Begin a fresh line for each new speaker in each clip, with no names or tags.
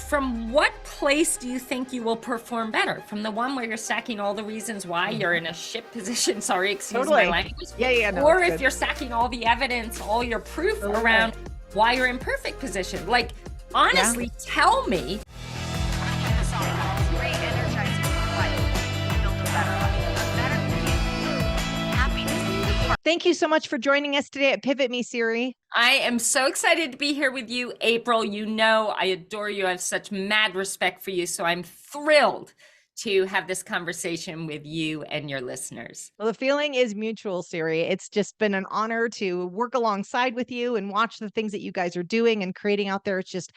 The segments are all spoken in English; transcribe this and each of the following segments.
from what place do you think you will perform better? From the one where you're stacking all the reasons why you're in a shit position, sorry, excuse my language.
Yeah, no,
or if you're stacking all the evidence, all your proof around why you're in perfect position. Like, honestly, tell me.
Thank you so much for joining us today at PivotMe, Siri.
I am so excited to be here with you, April. You know, I adore you. I have such mad respect for you. So I'm thrilled to have this conversation with you and your listeners.
Well, the feeling is mutual, Siri. It's just been an honor to work alongside with you and watch the things that you guys are doing and creating out there. It's just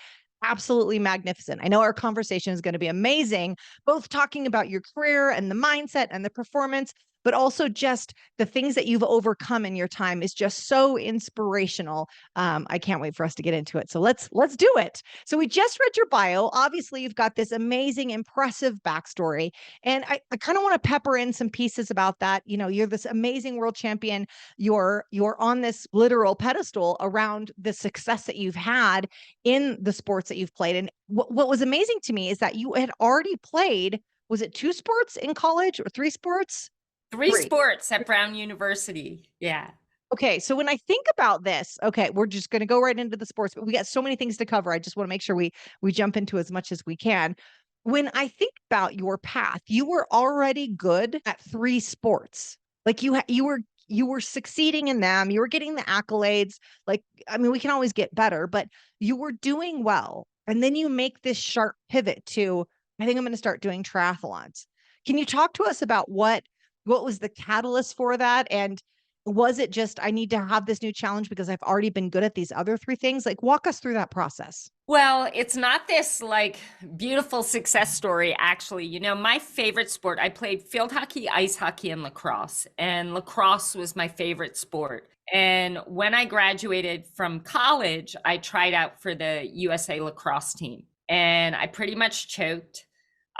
absolutely magnificent. I know our conversation is going to be amazing, both talking about your career and the mindset and the performance, but also just the things that you've overcome in your time is just so inspirational. I can't wait for us to get into it. So let's do it. So we just read your bio. Obviously, you've got this amazing, impressive backstory. And I kind of want to pepper in some pieces about that. You know, you're this amazing world champion. You're on this literal pedestal around the success that you've had in the sports that you've played. And what was amazing to me is that you had already played, was it 2 sports in college or 3 sports?
Three sports at Brown University. Yeah.
Okay. So when I think about this, okay, we're just going to go right into the sports, but we got so many things to cover. I just want to make sure we jump into as much as we can. When I think about your path, you were already good at 3 sports. Like you were succeeding in them. You were getting the accolades. Like, I mean, we can always get better, but you were doing well. And then you make this sharp pivot to, I think I'm going to start doing triathlons. Can you talk to us about what was the catalyst for that? And was it just, I need to have this new challenge because I've already been good at these other 3 things? Like, walk us through that process.
Well, it's not this like beautiful success story, actually. You know, my favorite sport, I played field hockey, ice hockey, and lacrosse. And lacrosse was my favorite sport. And when I graduated from college, I tried out for the USA lacrosse team. And I pretty much choked.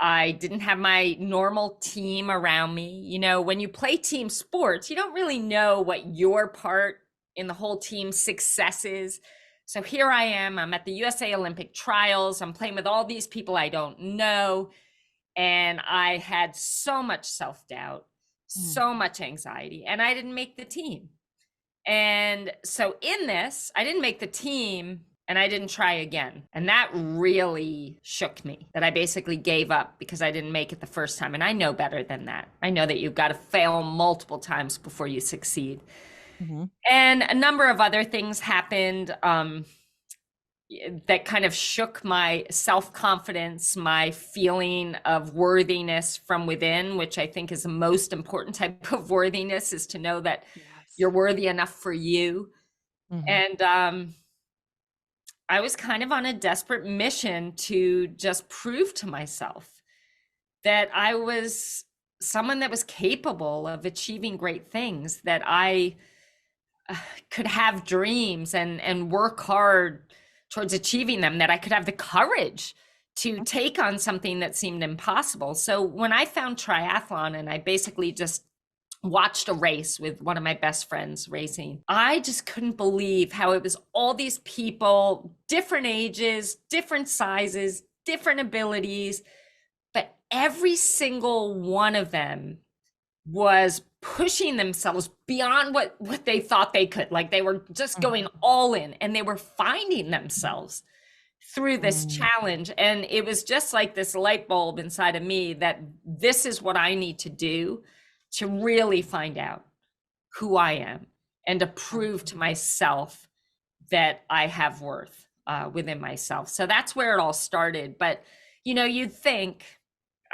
I didn't have my normal team around me. You know, when you play team sports, you don't really know what your part in the whole team's success is. So here I am, I'm at the USA Olympic trials. I'm playing with all these people I don't know. And I had so much self-doubt, so much anxiety, and I didn't make the team. And so in this, I didn't make the team. And I didn't try again. And that really shook me, that I basically gave up because I didn't make it the first time. And I know better than that. I know that you've got to fail multiple times before you succeed. Mm-hmm. And a number of other things happened that kind of shook my self-confidence, my feeling of worthiness from within, which I think is the most important type of worthiness, is to know that you're worthy enough for you. Mm-hmm. And I was kind of on a desperate mission to just prove to myself that I was someone that was capable of achieving great things, that I could have dreams and work hard towards achieving them, that I could have the courage to take on something that seemed impossible. So when I found triathlon and I basically just watched a race with one of my best friends racing, I just couldn't believe how it was all these people, different ages, different sizes, different abilities, but every single one of them was pushing themselves beyond what they thought they could. Like, they were just going all in, and they were finding themselves through this challenge. And it was just like this light bulb inside of me that this is what I need to do to really find out who I am and to prove to myself that I have worth within myself. So that's where it all started. But, you know, you'd think,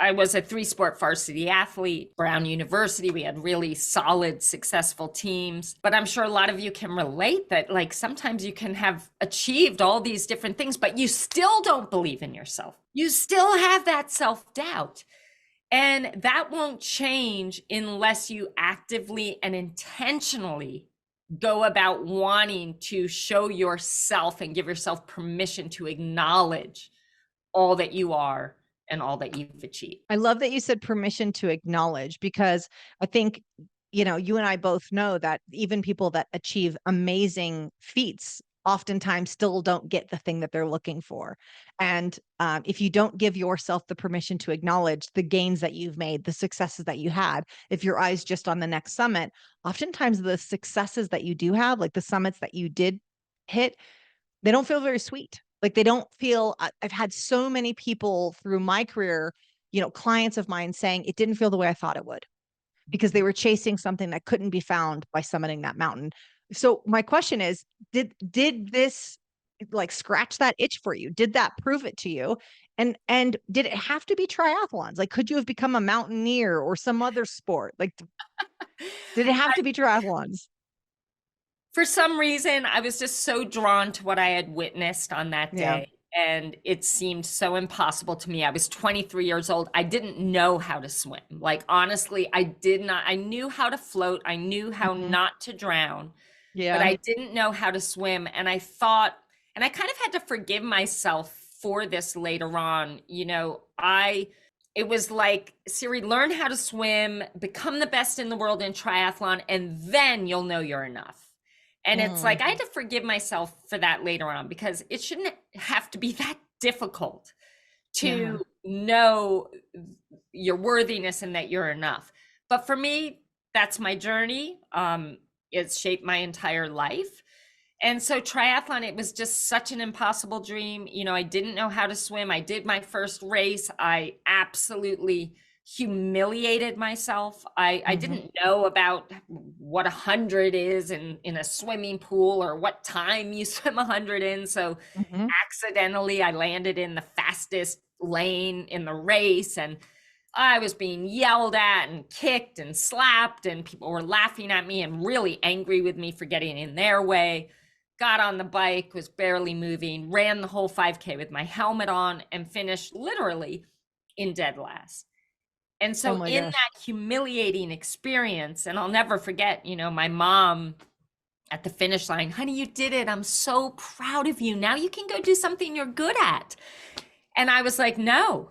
I was a 3-sport varsity athlete, Brown University. We had really solid, successful teams. But I'm sure a lot of you can relate that, like, sometimes you can have achieved all these different things, but you still don't believe in yourself. You still have that self-doubt. And that won't change unless you actively and intentionally go about wanting to show yourself and give yourself permission to acknowledge all that you are and all that you've achieved.
I love that you said permission to acknowledge, because I think, you know, you and I both know that even people that achieve amazing feats oftentimes still don't get the thing that they're looking for. And if you don't give yourself the permission to acknowledge the gains that you've made, the successes that you had, if your eyes just on the next summit, oftentimes the successes that you do have, like the summits that you did hit, they don't feel very sweet. Like they don't feel, I've had so many people through my career, clients of mine saying it didn't feel the way I thought it would because they were chasing something that couldn't be found by summiting that mountain. So my question is, did this like scratch that itch for you? Did that prove it to you? And did it have to be triathlons? Like, could you have become a mountaineer or some other sport? Like, did it have to be triathlons?
For some reason, I was just so drawn to what I had witnessed on that
Yeah.
day. And it seemed so impossible to me. I was 23 years old. I didn't know how to swim. Like, honestly, I did not. I knew how to float. I knew how
Mhm.
not to drown, but
Yeah.
I didn't know how to swim. And I thought, and I kind of had to forgive myself for this later on. It was like, Siri, learn how to swim, become the best in the world in triathlon, and then you'll know you're enough. And it's
Mm.
like, I had to forgive myself for that later on because it shouldn't have to be that difficult
Yeah.
to know your worthiness and that you're enough. But for me, that's my journey. It's shaped my entire life. And so triathlon, it was just such an impossible dream. I didn't know how to swim. I did my first race. I absolutely humiliated myself. I
Mhm.
didn't know about what 100 is in a swimming pool or what time you swim 100 in. So
Mhm.
accidentally, I landed in the fastest lane in the race, and I was being yelled at and kicked and slapped, and people were laughing at me and really angry with me for getting in their way. Got on the bike, was barely moving, ran the whole 5K with my helmet on, and finished literally in dead last. And
Oh
so,
my
in
gosh.
that humiliating experience, and I'll never forget, my mom at the finish line, honey, you did it. I'm so proud of you. Now you can go do something you're good at. And I was like, no,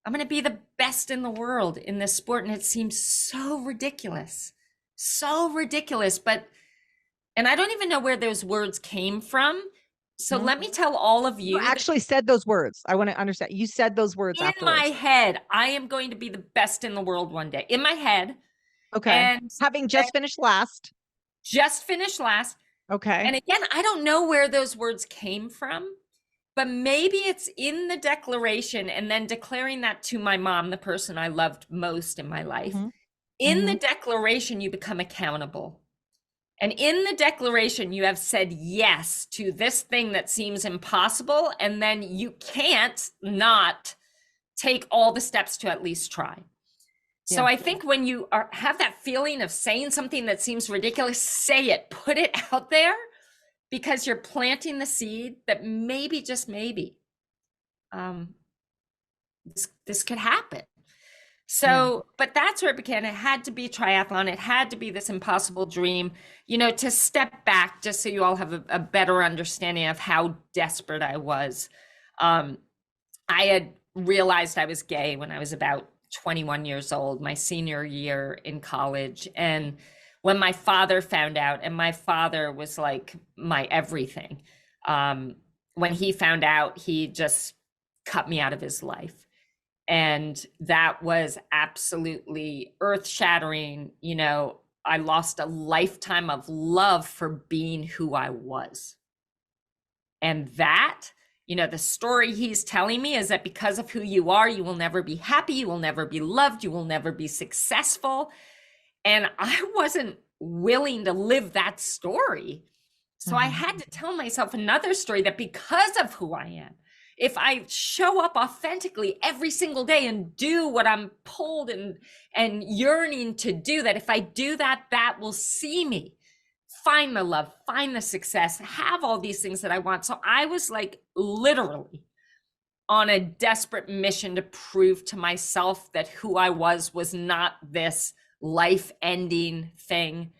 I'm going to be the best in the world in this sport. And it seems so ridiculous, so ridiculous. And I don't even know where those words came from. So
Mhm.
let me tell all of
You
you that
actually said those words. I want to understand. You said those words
in my
afterwards.
head, I am going to be the best in the world one day, in my head.
Okay.
And,
Having
and
just finished last.
just finished last.
Okay.
And again, I don't know where those words came from, but maybe it's in the declaration and then declaring that to my mom, the person I loved most in my life.
Mhm.
In the
Mhm.
declaration, you become accountable. And in the declaration, you have said yes to this thing that seems impossible. And then you can't not take all the steps to at least try. So
Yeah.
I think when you have that feeling of saying something that seems ridiculous, say it, put it out there, because you're planting the seed that maybe, just maybe, um, this could happen.
Yeah.
So, but that's where it began. It had to be triathlon. It had to be this impossible dream, to step back just so you all have a better understanding of how desperate I was. Um, I had realized I was gay when I was about 21 years old, my senior year in college. And when my father found out, and my father was like my everything, when he found out, he just cut me out of his life. And that was absolutely earth shattering. I lost a lifetime of love for being who I was. And that, the story he's telling me is that because of who you are, you will never be happy, you will never be loved, you will never be successful. And I wasn't willing to live that story. So I
Mhm.
had to tell myself another story that because of who I am, if I show up authentically every single day and do what I'm pulled and yearning to do, that if I do that, that will see me find the love, find the success, have all these things that I want. So I was like literally on a desperate mission to prove to myself that who I was not this life ending thing,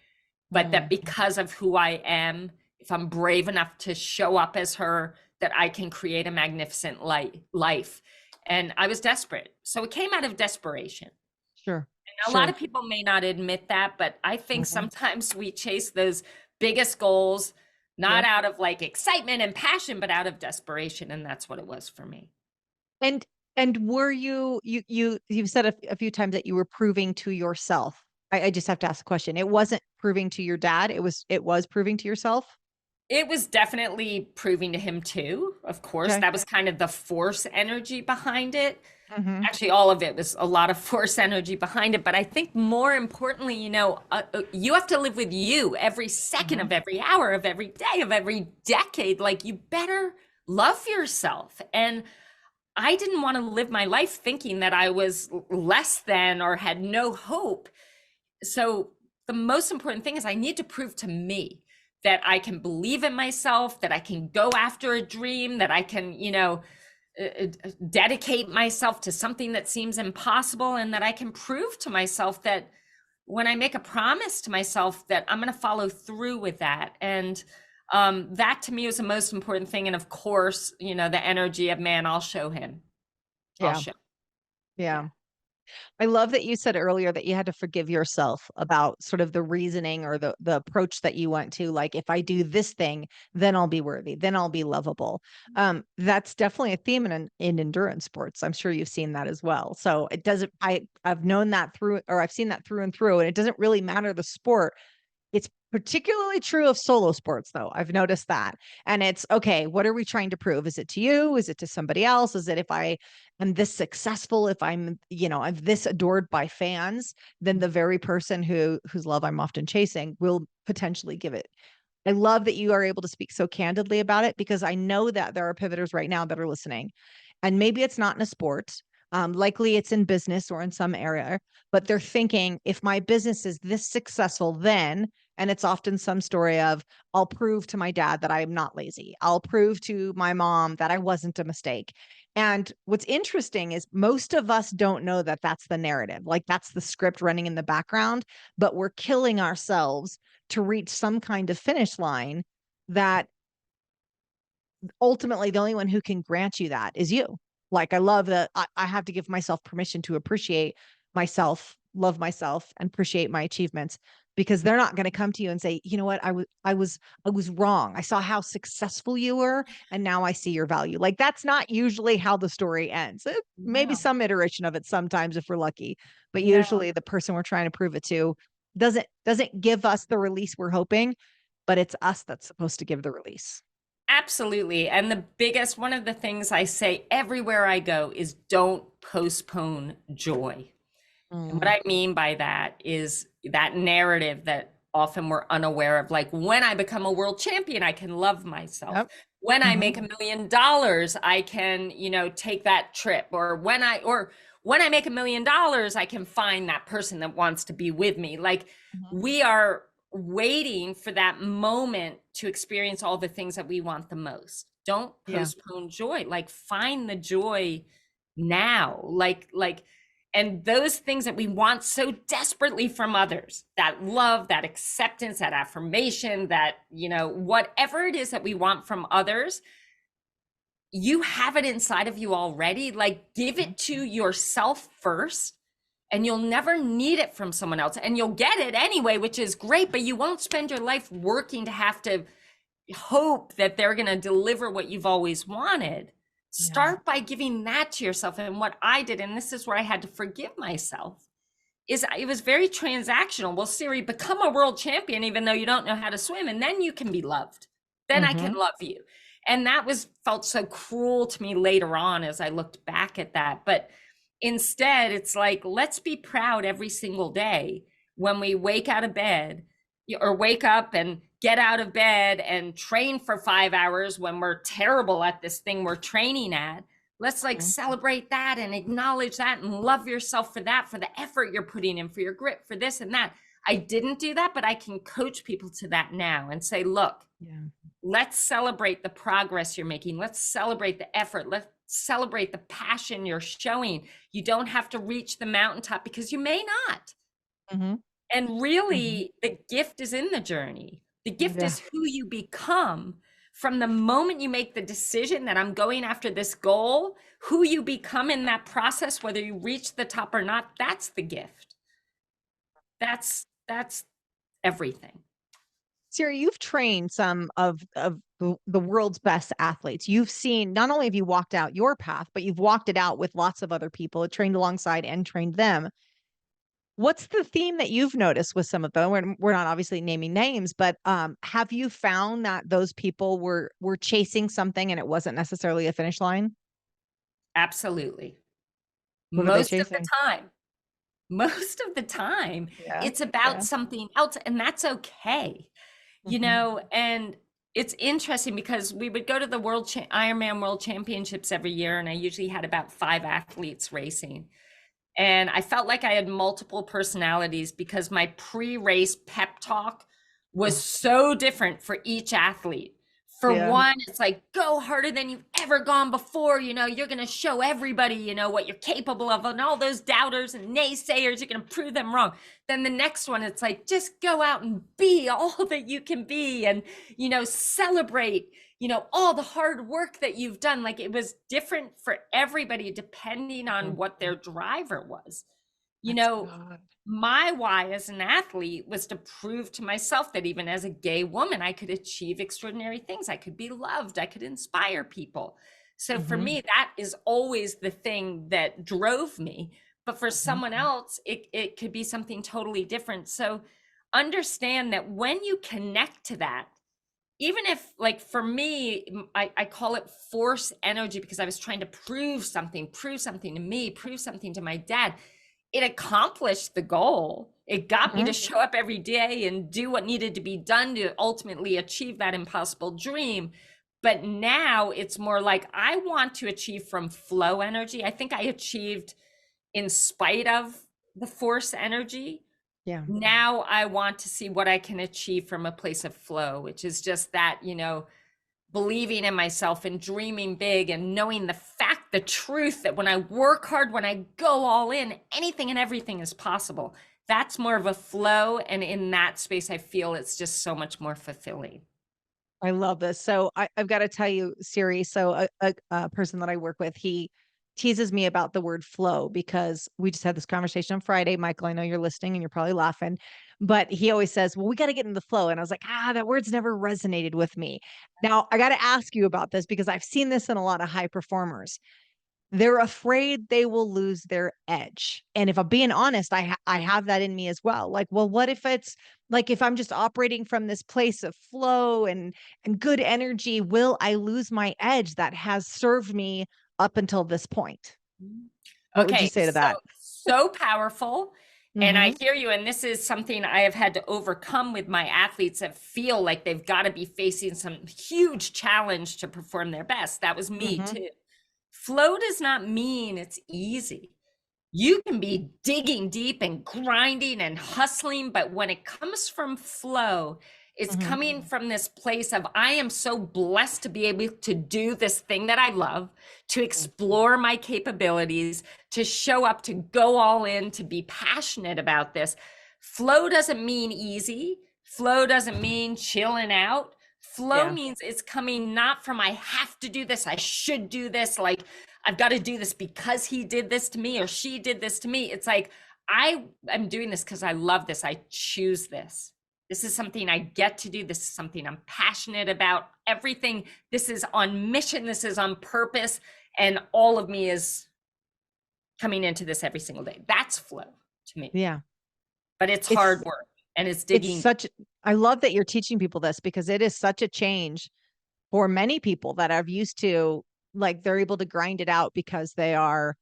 but that
Mm.
because of who I am, if I'm brave enough to show up as her, that I can create a magnificent life. And I was desperate. So it came out of desperation.
Sure.
A lot
Sure.
of people may not admit that, but I think
Mhm.
sometimes we chase those biggest goals, not out of like excitement and passion, but out of desperation. And that's what it was for me.
And were you've said a few times that you were proving to yourself. I just have to ask a question. It wasn't proving to your dad. It was proving to yourself.
It was definitely proving to him too. Of course,
Okay.
that was kind of the force energy behind it.
Mm-hmm.
Actually, all of it was a lot of force energy behind it. But I think more importantly, you have to live with you every second
Mm-hmm.
of every hour of every day of every decade. Like, you better love yourself. And I didn't want to live my life thinking that I was less than or had no hope. So the most important thing is I need to prove to me that I can believe in myself, that I can go after a dream, that I can, dedicate myself to something that seems impossible, and that I can prove to myself that when I make a promise to myself that I'm going to follow through with that. And that to me is the most important thing. And of course, the energy of, man, I'll show him. I'll
Yeah.
show.
Yeah.
Yeah.
I love that you said earlier that you had to forgive yourself about sort of the reasoning or the approach that you went to. Like, if I do this thing, then I'll be worthy, then I'll be lovable. That's definitely a theme in endurance sports. I'm sure you've seen that as well. So it doesn't, I've known that through, or I've seen that through and through, and it doesn't really matter the sport. It's particularly true of solo sports, though. I've noticed that. And it's okay, what are we trying to prove? Is it to you? Is it to somebody else? Is it if I am this successful, if I'm this adored by fans, then the very person whose love I'm often chasing will potentially give it. I love that you are able to speak so candidly about it, because I know that there are pivoters right now that are listening. And maybe it's not in a sport. Likely it's in business or in some area, but they're thinking, if my business is this successful, then, and it's often some story of, I'll prove to my dad that I'm not lazy. I'll prove to my mom that I wasn't a mistake. And what's interesting is most of us don't know that that's the narrative. Like, that's the script running in the background, but we're killing ourselves to reach some kind of finish line that ultimately the only one who can grant you that is you. Like, I love that I have to give myself permission to appreciate myself, love myself, and appreciate my achievements, because they're not going to come to you and say, you know what, I was wrong. I saw how successful you were, and now I see your value. Like, that's not usually how the story ends. Maybe
No,
some iteration of it sometimes if we're lucky, but
no.
usually the person we're trying to prove it to doesn't give us the release we're hoping, but it's us that's supposed to give the release.
Absolutely. And one of the things I say everywhere I go is, don't postpone joy. And what
Mm.
I mean by that is that narrative that often we're unaware of. Like, when I become a world champion, I can love myself.
Yep.
When I
Mhm.
make $1 million, I can, take that trip. Or when I make $1 million, I can find that person that wants to be with me. Like,
Mhm.
we are waiting for that moment to experience all the things that we want the most. Don't
Yeah.
postpone joy. Like, find the joy now. And those things that we want so desperately from others, that love, that acceptance, that affirmation, that, whatever it is that we want from others, you have it inside of you already. Like, give
Mhm.
it to yourself first, and you'll never need it from someone else. And you'll get it anyway, which is great, but you won't spend your life working to have to hope that they're going to deliver what you've always wanted.
Yeah.
Start by giving that to yourself. And what I did, and this is where I had to forgive myself, is it was very transactional. Well, Siri, become a world champion, even though you don't know how to swim, and then you can be loved. Then I can
Mhm.
love you. And that felt so cruel to me later on as I looked back at that. But instead, it's like, let's be proud every single day when we wake out of bed, or wake up and get out of bed and train for 5 hours when we're terrible at this thing we're training at. Let's like
Mhm.
celebrate that and acknowledge that and love yourself for that, for the effort you're putting in, for your grit, for this and that. I didn't do that, but I can coach people to that now and say, look,
Yeah.
let's celebrate the progress you're making. Let's celebrate the effort. Let's celebrate the passion you're showing. You don't have to reach the mountaintop, because you may not.
Mhm.
And
Mhm.
really, the gift is in the journey. The gift
Yeah.
is who you become from the moment you make the decision that I'm going after this goal. Who you become in that process, whether you reach the top or not, that's the gift. That's everything.
Siri, you've trained some of the world's best athletes. You've seen, not only have you walked out your path, but you've walked it out with lots of other people, trained alongside and trained them. What's the theme that you've noticed with some of them? We're not obviously naming names, but have you found that those people were chasing something and it wasn't necessarily a finish line?
Absolutely.
What are they
Most of the
chasing?
time. Most of the time,
Yeah.
it's about
Yeah.
something else, and that's okay,
Mhm.
and it's interesting because we would go to the Ironman World Championships every year, and I usually had about 5 athletes racing. And I felt like I had multiple personalities because my pre-race pep talk was
Oh,
so different for each athlete. For
yeah.
one, it's like, go harder than you've ever gone before. You're going to show everybody, what you're capable of. And all those doubters and naysayers, you're going to prove them wrong. Then the next one, it's like, just go out and be all that you can be and, celebrate all the hard work that you've done. Like, it was different for everybody depending on what
Mhm.
their driver was. You
That's
know,
good.
my why as an athlete was to prove to myself that even as a gay woman, I could achieve extraordinary things. I could be loved. I could inspire people. So for
Mhm.
me, that is always the thing that drove me. But for
Mhm.
someone else, it could be something totally different. So understand that when you connect to that, even if, like, for me, I call it force energy because I was trying to prove something to me, prove something to my dad. It accomplished the goal. It got me to
Mhm.
show up every day and do what needed to be done to ultimately achieve that impossible dream. But now it's more like I want to achieve from flow energy. I think I achieved in spite of the force energy.
Yeah.
Now I want to see what I can achieve from a place of flow, which is just that, believing in myself and dreaming big and knowing the truth that when I work hard, when I go all in, anything and everything is possible. That's more of a flow. And in that space, I feel it's just so much more fulfilling.
I love this. So I've got to tell you, Siri. So a person that I work with, he teases me about the word flow because we just had this conversation on Friday. Michael, I know you're listening and you're probably laughing, but he always says, "Well, we got to get in the flow." And I was like, that word's never resonated with me. Now I got to ask you about this because I've seen this in a lot of high performers. They're afraid they will lose their edge. And if I'm being honest, I have that in me as well. Like, well, what if it's like if I'm just operating from this place of flow and good energy, will I lose my edge that has served me up until this point? What would you
Okay,
say to that?
so powerful. And I
Mhm.
hear you. And this is something I have had to overcome with my athletes that feel like they've got to be facing some huge challenge to perform their best. That was me
Mhm.
too. Flow does not mean it's easy. You can be digging deep and grinding and hustling, but when it comes from flow, it's
Mhm.
coming from this place of I am so blessed to be able to do this thing that I love, to
Mhm.
explore my capabilities, to show up, to go all in, to be passionate about this. Flow doesn't mean easy. Flow doesn't mean chilling out. Flow
Yeah.
means it's coming not from I have to do this, I should do this, like I've got to do this because he did this to me or she did this to me. It's like, I am doing this because I love this. I choose this. This is something I get to do. This is something I'm passionate about. Everything. This is on mission. This is on purpose. And all of me is coming into this every single day. That's flow to me.
Yeah.
But it's
It's
hard work and it's
it's
digging.
such I love that you're teaching people this because it is such a change for many people that are used to, like, they're able to grind it out because they are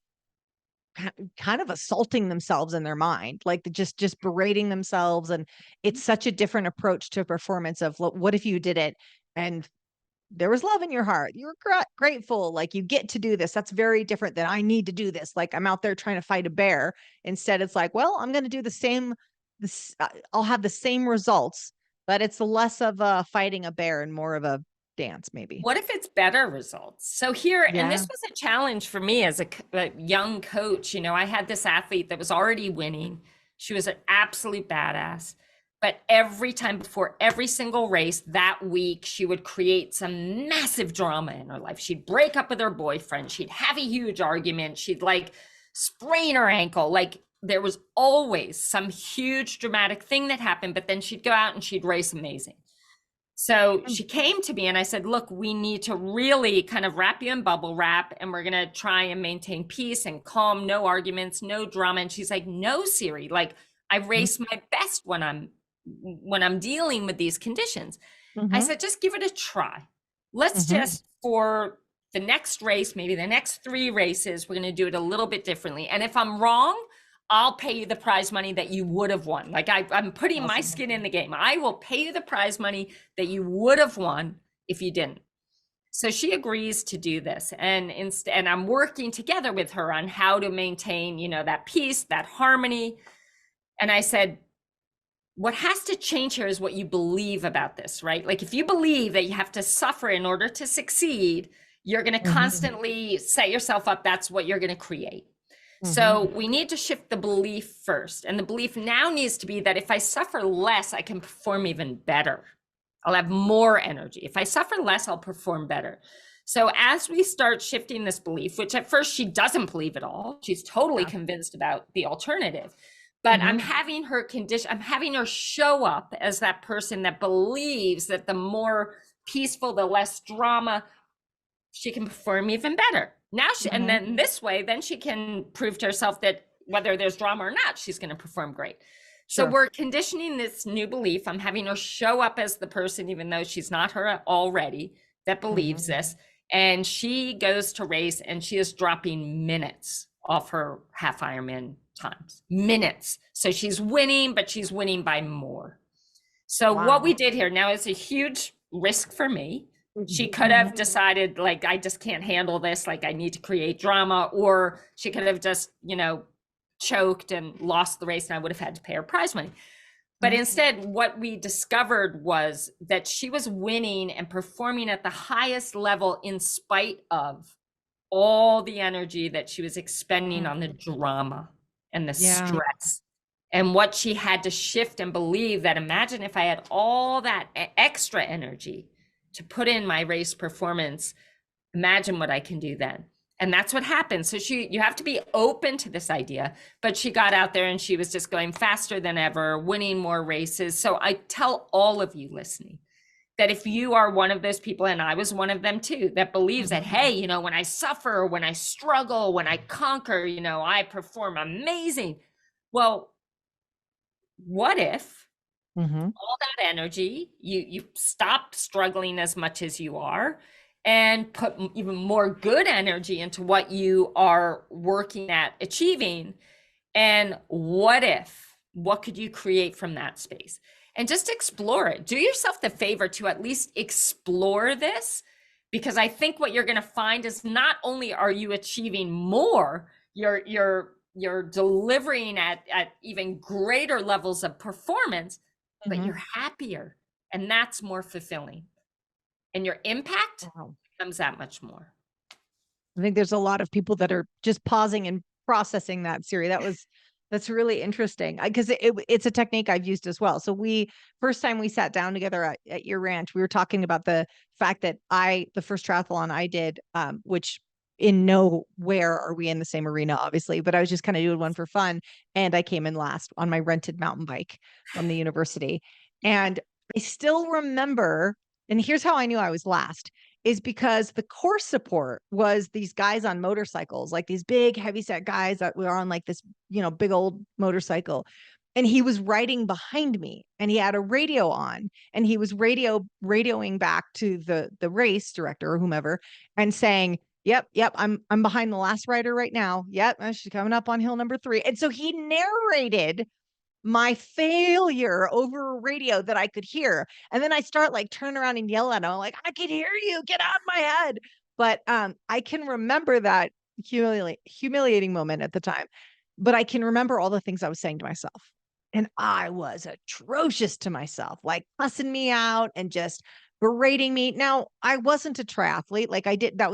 kind of assaulting themselves in their mind, like just berating themselves. And it's such a different approach to performance of what if you did it and there was love in your heart, you were grateful, like you get to do this. That's very different than I need to do this, like I'm out there trying to fight a bear. Instead it's like, well, I'm going to do the same, I'll have the same results, but it's less of a fighting a bear and more of a dance maybe.
What if it's better results? So here, and
Yeah.
this was a challenge for me as a young coach. I had this athlete that was already winning. She was an absolute badass. But every time before every single race that week, she would create some massive drama in her life. She'd break up with her boyfriend. She'd have a huge argument. She'd like sprain her ankle. Like there was always some huge dramatic thing that happened, but then she'd go out and she'd race amazing. So she came to me and I said, look, we need to really kind of wrap you in bubble wrap, and we're going to try and maintain peace and calm, no arguments, no drama. And she's like, no, Siri, like I race my best when I'm dealing with these conditions. I said, just give it a try. Let's just, for the next race, maybe the next 3 races, we're going to do it a little bit differently. And if I'm wrong, I'll pay you the prize money that you would have won. Like I'm putting my skin in the game. I will pay you the prize money that you would have won if you didn't. So she agrees to do this. And I'm working together with her on how to maintain, you know, that peace, that harmony. And I said, what has to change here is what you believe about this, right? Like if you believe that you have to suffer in order to succeed, you're going to constantly set yourself up. That's what you're going to create. So we need to shift the belief first. And the belief now needs to be that if I suffer less, I can perform even better. I'll have more energy. If I suffer less, I'll perform better. So as we start shifting this belief, which at first she doesn't believe at all, she's totally convinced about the alternative. But I'm having her I'm having her show up as that person that believes that the more peaceful, the less drama, she can perform even better. Now and then this way, then she can prove to herself that whether there's drama or not, she's going to perform great. So we're conditioning this new belief. I'm having her show up as the person, even though she's not her already, that believes this. And she goes to race and she is dropping minutes off her half Ironman times, minutes. So she's winning, but she's winning by more. So what we did here now is a huge risk for me. She could have decided, like, I just can't handle this, like I need to create drama, or she could have just, you know, choked and lost the race and I would have had to pay her prize money. But instead, what we discovered was that she was winning and performing at the highest level in spite of all the energy that she was expending on the drama and the stress. And what she had to shift and believe that, imagine if I had all that extra energy to put in my race performance, imagine what I can do then. And that's what happened. So you have to be open to this idea, but she got out there and she was just going faster than ever, winning more races. So I tell all of you listening that if you are one of those people, and I was one of them too, that believes that, hey, you know, when I suffer, when I struggle, when I conquer, you know, I perform amazing. Well, what if all that energy, you stop struggling as much as you are and put even more good energy into what you are working at achieving? And what could you create from that space? And just explore it. Do yourself the favor to at least explore this, because I think what you're going to find is not only are you achieving more, you're delivering at even greater levels of performance, but you're happier, and that's more fulfilling. And your impact becomes that much more.
I think there's a lot of people that are just pausing and processing that, Siri. That's really interesting, because it's a technique I've used as well. So first time we sat down together at your ranch, we were talking about the fact that the first triathlon I did, which in nowhere are we in the same arena, obviously, but I was just kind of doing one for fun. And I came in last on my rented mountain bike from the university. And I still remember, and here's how I knew I was last, is because the course support was these guys on motorcycles, like these big heavyset guys that were on like this, you know, big old motorcycle. And he was riding behind me and he had a radio on and he was radioing back to the race director or whomever and saying, Yep. I'm behind the last rider right now. Yep. She's coming up on hill number 3. And so he narrated my failure over radio that I could hear. And then I start like turn around and yell at him. I'm like, I can hear you, get out of my head. But I can remember that humiliating moment at the time. But I can remember all the things I was saying to myself. And I was atrocious to myself, like cussing me out and just berating me. Now, I wasn't a triathlete. Like that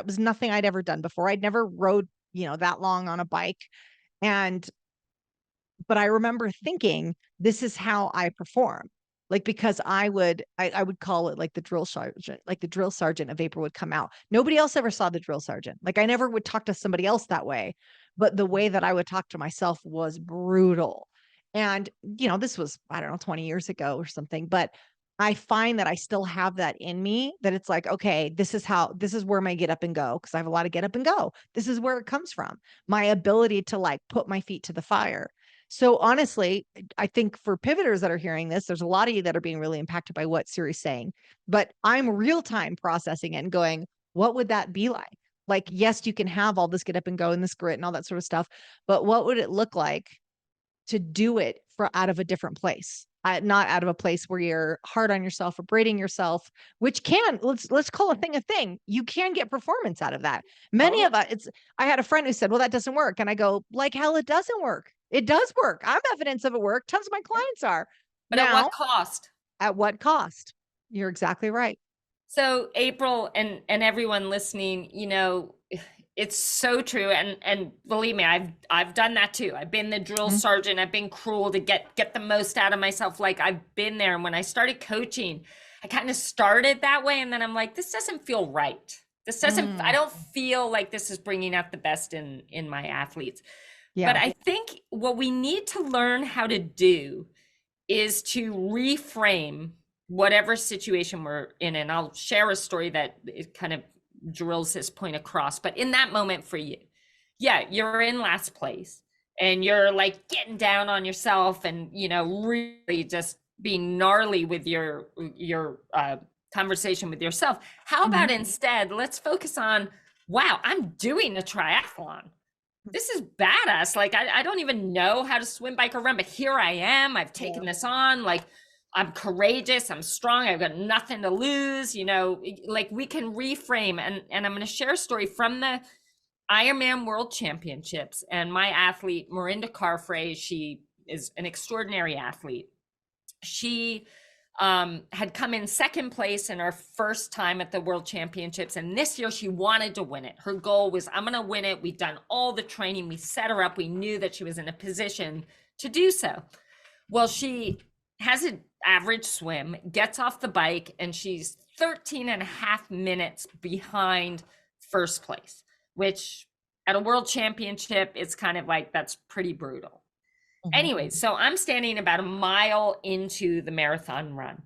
was nothing I'd ever done before. I'd never rode, you know, that long on a bike. But I remember thinking, this is how I perform. Like, because I would call it like the drill sergeant, like the drill sergeant, a vapor would come out. Nobody else ever saw the drill sergeant. Like I never would talk to somebody else that way, but the way that I would talk to myself was brutal. And, you know, this was, I don't know, 20 years ago or something, but I find that I still have that in me, that it's like, okay, this is where my get up and go, because I have a lot of get up and go. This is where it comes from. My ability to like put my feet to the fire. So honestly, I think for pivoters that are hearing this, there's a lot of you that are being really impacted by what Siri's saying, but I'm real time processing it and going, what would that be like? Like, yes, you can have all this get up and go and this grit and all that sort of stuff, but what would it look like to do it out of a different place, not out of a place where you're hard on yourself or braiding yourself, which let's call a thing. You can get performance out of that. Many of us, I had a friend who said, well, that doesn't work. And I go, like, hell, it doesn't work. It does work. I'm evidence of it work. Tons of my clients are.
But at what cost?
At what cost? You're exactly right.
So April and everyone listening, it's so true. And believe me, I've done that too. I've been the drill sergeant. I've been cruel to get the most out of myself. Like, I've been there. And when I started coaching, I kind of started that way. And then I'm like, this doesn't feel right. I don't feel like this is bringing out the best in my athletes. Yeah. But I think what we need to learn how to do is to reframe whatever situation we're in. And I'll share a story that it kind of drills this point across. But in that moment for you, you're in last place and you're like getting down on yourself and, really just being gnarly with your conversation with yourself. How about instead, let's focus on, wow, I'm doing a triathlon. This is badass. Like, I don't even know how to swim, bike, or run, but here I am. I've taken this on. Like, I'm courageous. I'm strong. I've got nothing to lose. Like, we can reframe. And I'm going to share a story from the Ironman World Championships. And my athlete, Marinda Carfrae, she is an extraordinary athlete. She had come in second place in her first time at the World Championships. And this year she wanted to win it. Her goal was, I'm going to win it. We'd done all the training. We set her up. We knew that she was in a position to do so. Well, she has an average swim, gets off the bike, and she's 13 and a half minutes behind first place, which at a world championship, it's kind of like, that's pretty brutal. Anyway, so I'm standing about a mile into the marathon run,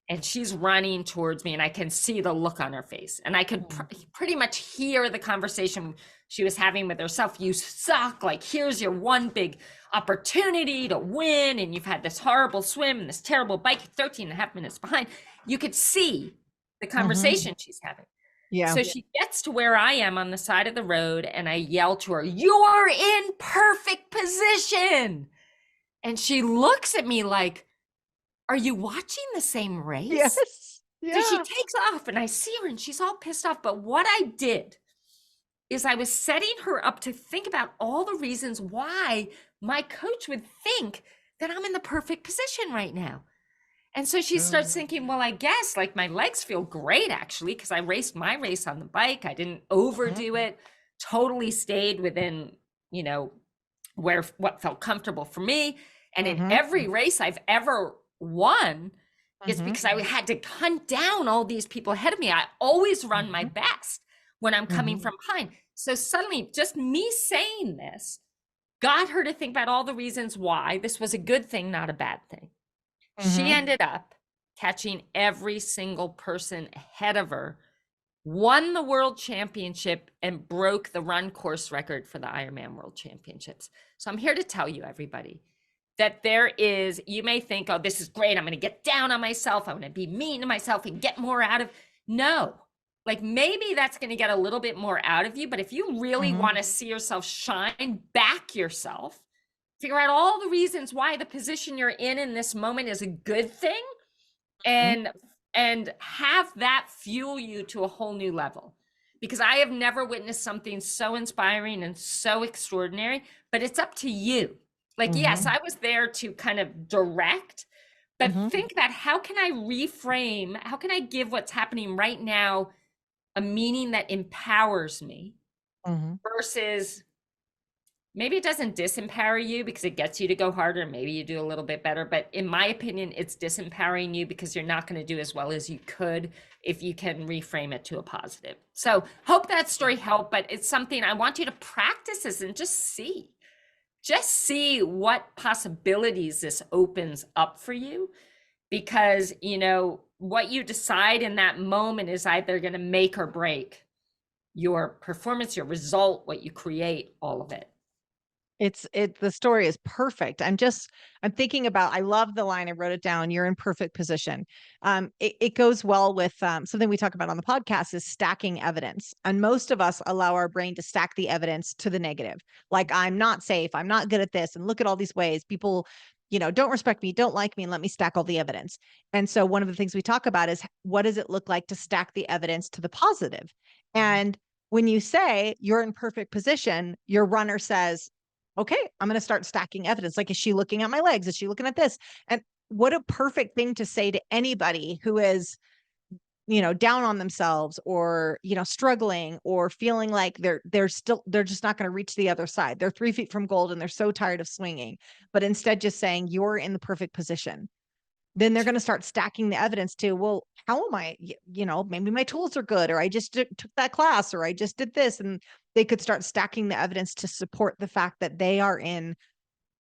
and she's running towards me, and I can see the look on her face, and I could pretty much hear the conversation she was having with herself. You suck. Like, here's your one big opportunity to win, and you've had this horrible swim and this terrible bike, 13 and a half minutes behind. You could see the conversation she's having. Yeah. So she gets to where I am on the side of the road, and I yell to her, "You're in perfect position." And she looks at me like, are you watching the same race?
Yes. Yeah.
So she takes off, and I see her, and she's all pissed off. But what I did is I was setting her up to think about all the reasons why my coach would think that I'm in the perfect position right now. And so she starts thinking, well, I guess like my legs feel great actually, because I raced my race on the bike. I didn't overdo it, totally stayed within, what felt comfortable for me. And in every race I've ever won, it's because I had to hunt down all these people ahead of me. I always run my best when I'm coming from behind. So suddenly just me saying this got her to think about all the reasons why this was a good thing, not a bad thing. She ended up catching every single person ahead of her, won the world championship, and broke the run course record for the Ironman World Championships. So I'm here to tell you, everybody, that you may think, oh, this is great. I'm going to get down on myself. I'm going to be mean to myself and get more out of. No, like maybe that's going to get a little bit more out of you. But if you really want to see yourself shine, back yourself, figure out all the reasons why the position you're in this moment is a good thing, and have that fuel you to a whole new level. Because I have never witnessed something so inspiring and so extraordinary, but it's up to you. Like, yes, I was there to kind of direct, but think about how can I reframe, how can I give what's happening right now a meaning that empowers me versus maybe it doesn't disempower you because it gets you to go harder. Maybe you do a little bit better, but in my opinion, it's disempowering you because you're not going to do as well as you could if you can reframe it to a positive. So hope that story helped, but it's something I want you to practice this and just see what possibilities this opens up for you. because, what you decide in that moment is either going to make or break your performance, your result, what you create, all of it.
The story is perfect. I'm thinking about, I love the line, I wrote it down, you're in perfect position. It goes well with something we talk about on the podcast is stacking evidence. And most of us allow our brain to stack the evidence to the negative. Like, I'm not safe, I'm not good at this. And look at all these ways people, don't respect me, don't like me, and let me stack all the evidence. And so one of the things we talk about is, what does it look like to stack the evidence to the positive? And when you say you're in perfect position, your runner says, okay, I'm going to start stacking evidence. Like, is she looking at my legs? Is she looking at this? And what a perfect thing to say to anybody who is, down on themselves, or, struggling, or feeling like they're just not going to reach the other side. They're 3 feet from gold and they're so tired of swinging, but instead just saying you're in the perfect position. Then they're going to start stacking the evidence to, well, how am I, maybe my tools are good, or I just took that class, or I just did this. And they could start stacking the evidence to support the fact that they are in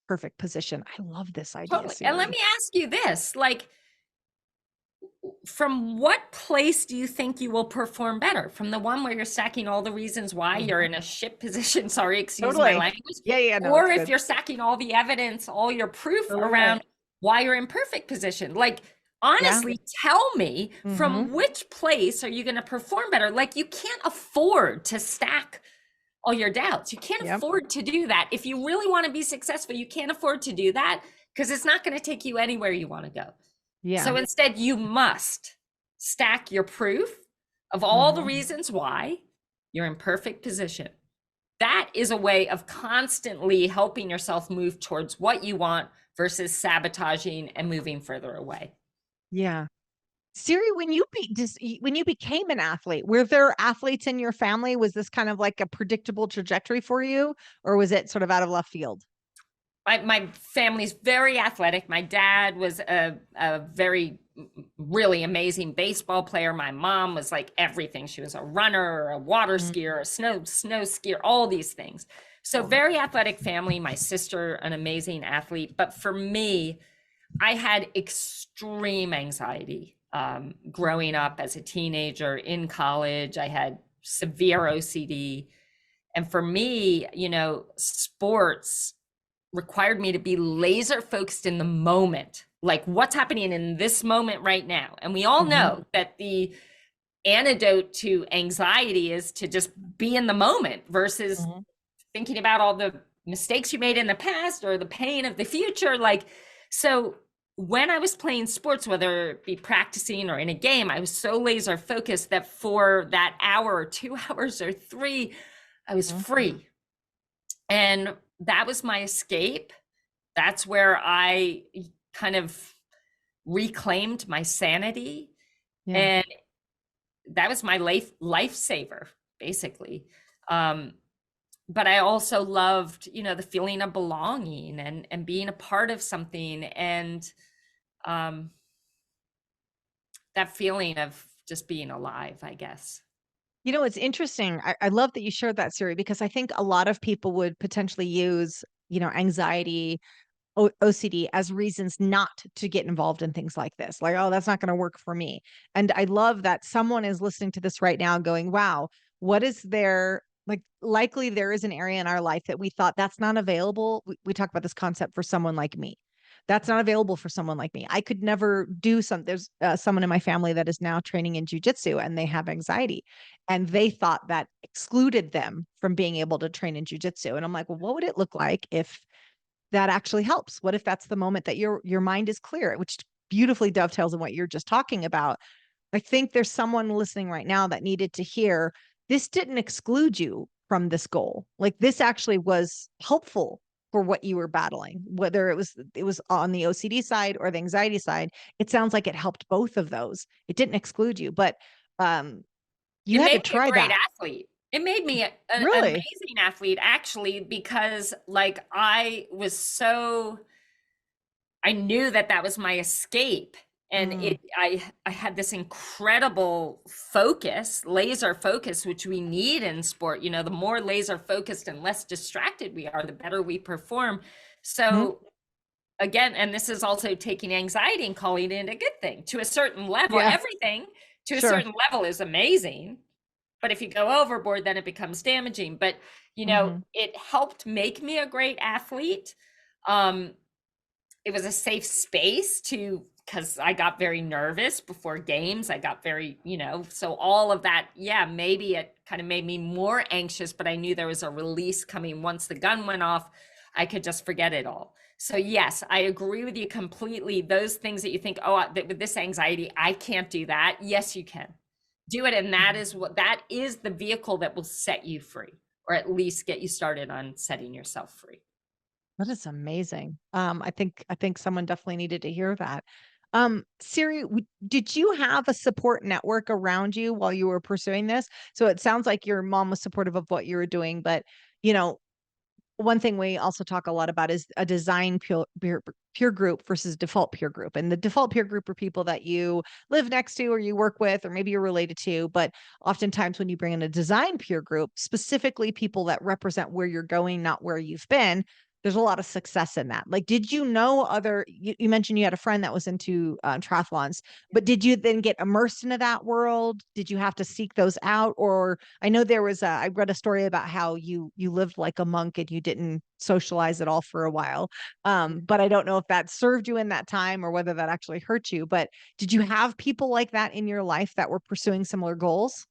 perfect position. I love this idea,
Totally.
Siri.
And let me ask you this, like, from what place do you think you will perform better? From the one where you're stacking all the reasons why you're in a shit position, sorry, excuse my
Totally.
language,
Yeah, no,
or
it's
if
good.
you're stacking all the evidence, all your proof
Totally right.
around why you're in perfect position? Like,
Yeah.
honestly, tell me
Mhm.
from which place are you going to perform better? Like, you can't afford to stack all your doubts. You can't
Yep.
afford to do that. If you really want to be successful, you can't afford to do that, because it's not going to take you anywhere you want to go.
Yeah.
So instead, you must stack your proof of all the
Mhm.
reasons why you're in perfect position. That is a way of constantly helping yourself move towards what you want versus sabotaging and moving further away.
Yeah. Siri, when you became an athlete, were there athletes in your family? Was this kind of like a predictable trajectory for you, or was it sort of out of left field?
My family's very athletic. My dad was a very, really amazing baseball player. My mom was like everything. She was a runner, a water skier, a snow skier, all these things. So very athletic family. My sister, an amazing athlete. But for me, I had extreme anxiety growing up as a teenager, in college. I had severe OCD. And for me, sports required me to be laser focused in the moment, like what's happening in this moment right now. And we all know that the antidote to anxiety is to just be in the moment versus thinking about all the mistakes you made in the past or the pain of the future. Like, so when I was playing sports, whether it be practicing or in a game, I was so laser focused that for that hour or 2 hours or 3, I was free. And that was my escape. That's where I kind of reclaimed my sanity.
Yeah.
And that was my lifesaver, basically. But I also loved, the feeling of belonging and being a part of something, and that feeling of just being alive, I guess.
It's interesting. I love that you shared that, Siri, because I think a lot of people would potentially use, anxiety, OCD as reasons not to get involved in things like this. Like, oh, that's not going to work for me. And I love that someone is listening to this right now going, wow, what is there? Like, likely there is an area in our life that we thought that's not available. We talk about this concept for someone like me. That's not available for someone like me. I could never do something. There's someone in my family that is now training in jujitsu and they have anxiety. And they thought that excluded them from being able to train in jujitsu. And I'm like, well, what would it look like if that actually helps? What if that's the moment that your mind is clear, which beautifully dovetails in what you're just talking about? I think there's someone listening right now that needed to hear this didn't exclude you from this goal. Like, this actually was helpful for what you were battling, whether it was on the OCD side or the anxiety side. It sounds like it helped both of those. It didn't exclude you, but you
It
had to
made me a
try
great
that.
athlete. It made me an
Really?
amazing athlete, actually, because like I knew that that was my escape. And
Mm,
I had this incredible focus, laser focus, which we need in sport. The more laser focused and less distracted we are, the better we perform.
mhm.
So again, and this is also taking anxiety and calling it a good thing to a certain level.
Yeah,
Everything to a
sure.
certain level is amazing, but if you go overboard, then it becomes damaging. But,
Hmm.
it helped make me a great athlete. Um, it was a safe space to, because I got very nervous before games. I got very, so all of that, yeah, maybe it kind of made me more anxious, but I knew there was a release coming once the gun went off. I could just forget it all. So yes, I agree with you completely. Those things that you think, oh, with this anxiety, I can't do that. Yes, you can do it. And that is the vehicle that will set you free, or at least get you started on setting yourself free.
That is amazing. I think someone definitely needed to hear that. Siri, did you have a support network around you while you were pursuing this? So it sounds like your mom was supportive of what you were doing, but you know, one thing we also talk a lot about is a design peer group versus default peer group. And the default peer group are people that you live next to or you work with, or maybe you're related to. But oftentimes, when you bring in a design peer group, specifically people that represent where you're going, not where you've been, there's a lot of success in that. Like, did you know you mentioned you had a friend that was into triathlons, but did you then get immersed into that world? Did you have to seek those out? Or I know there was I read a story about how you lived like a monk and you didn't socialize at all for a while. But I don't know if that served you in that time or whether that actually hurt you. But did you have people like that in your life that were pursuing similar goals?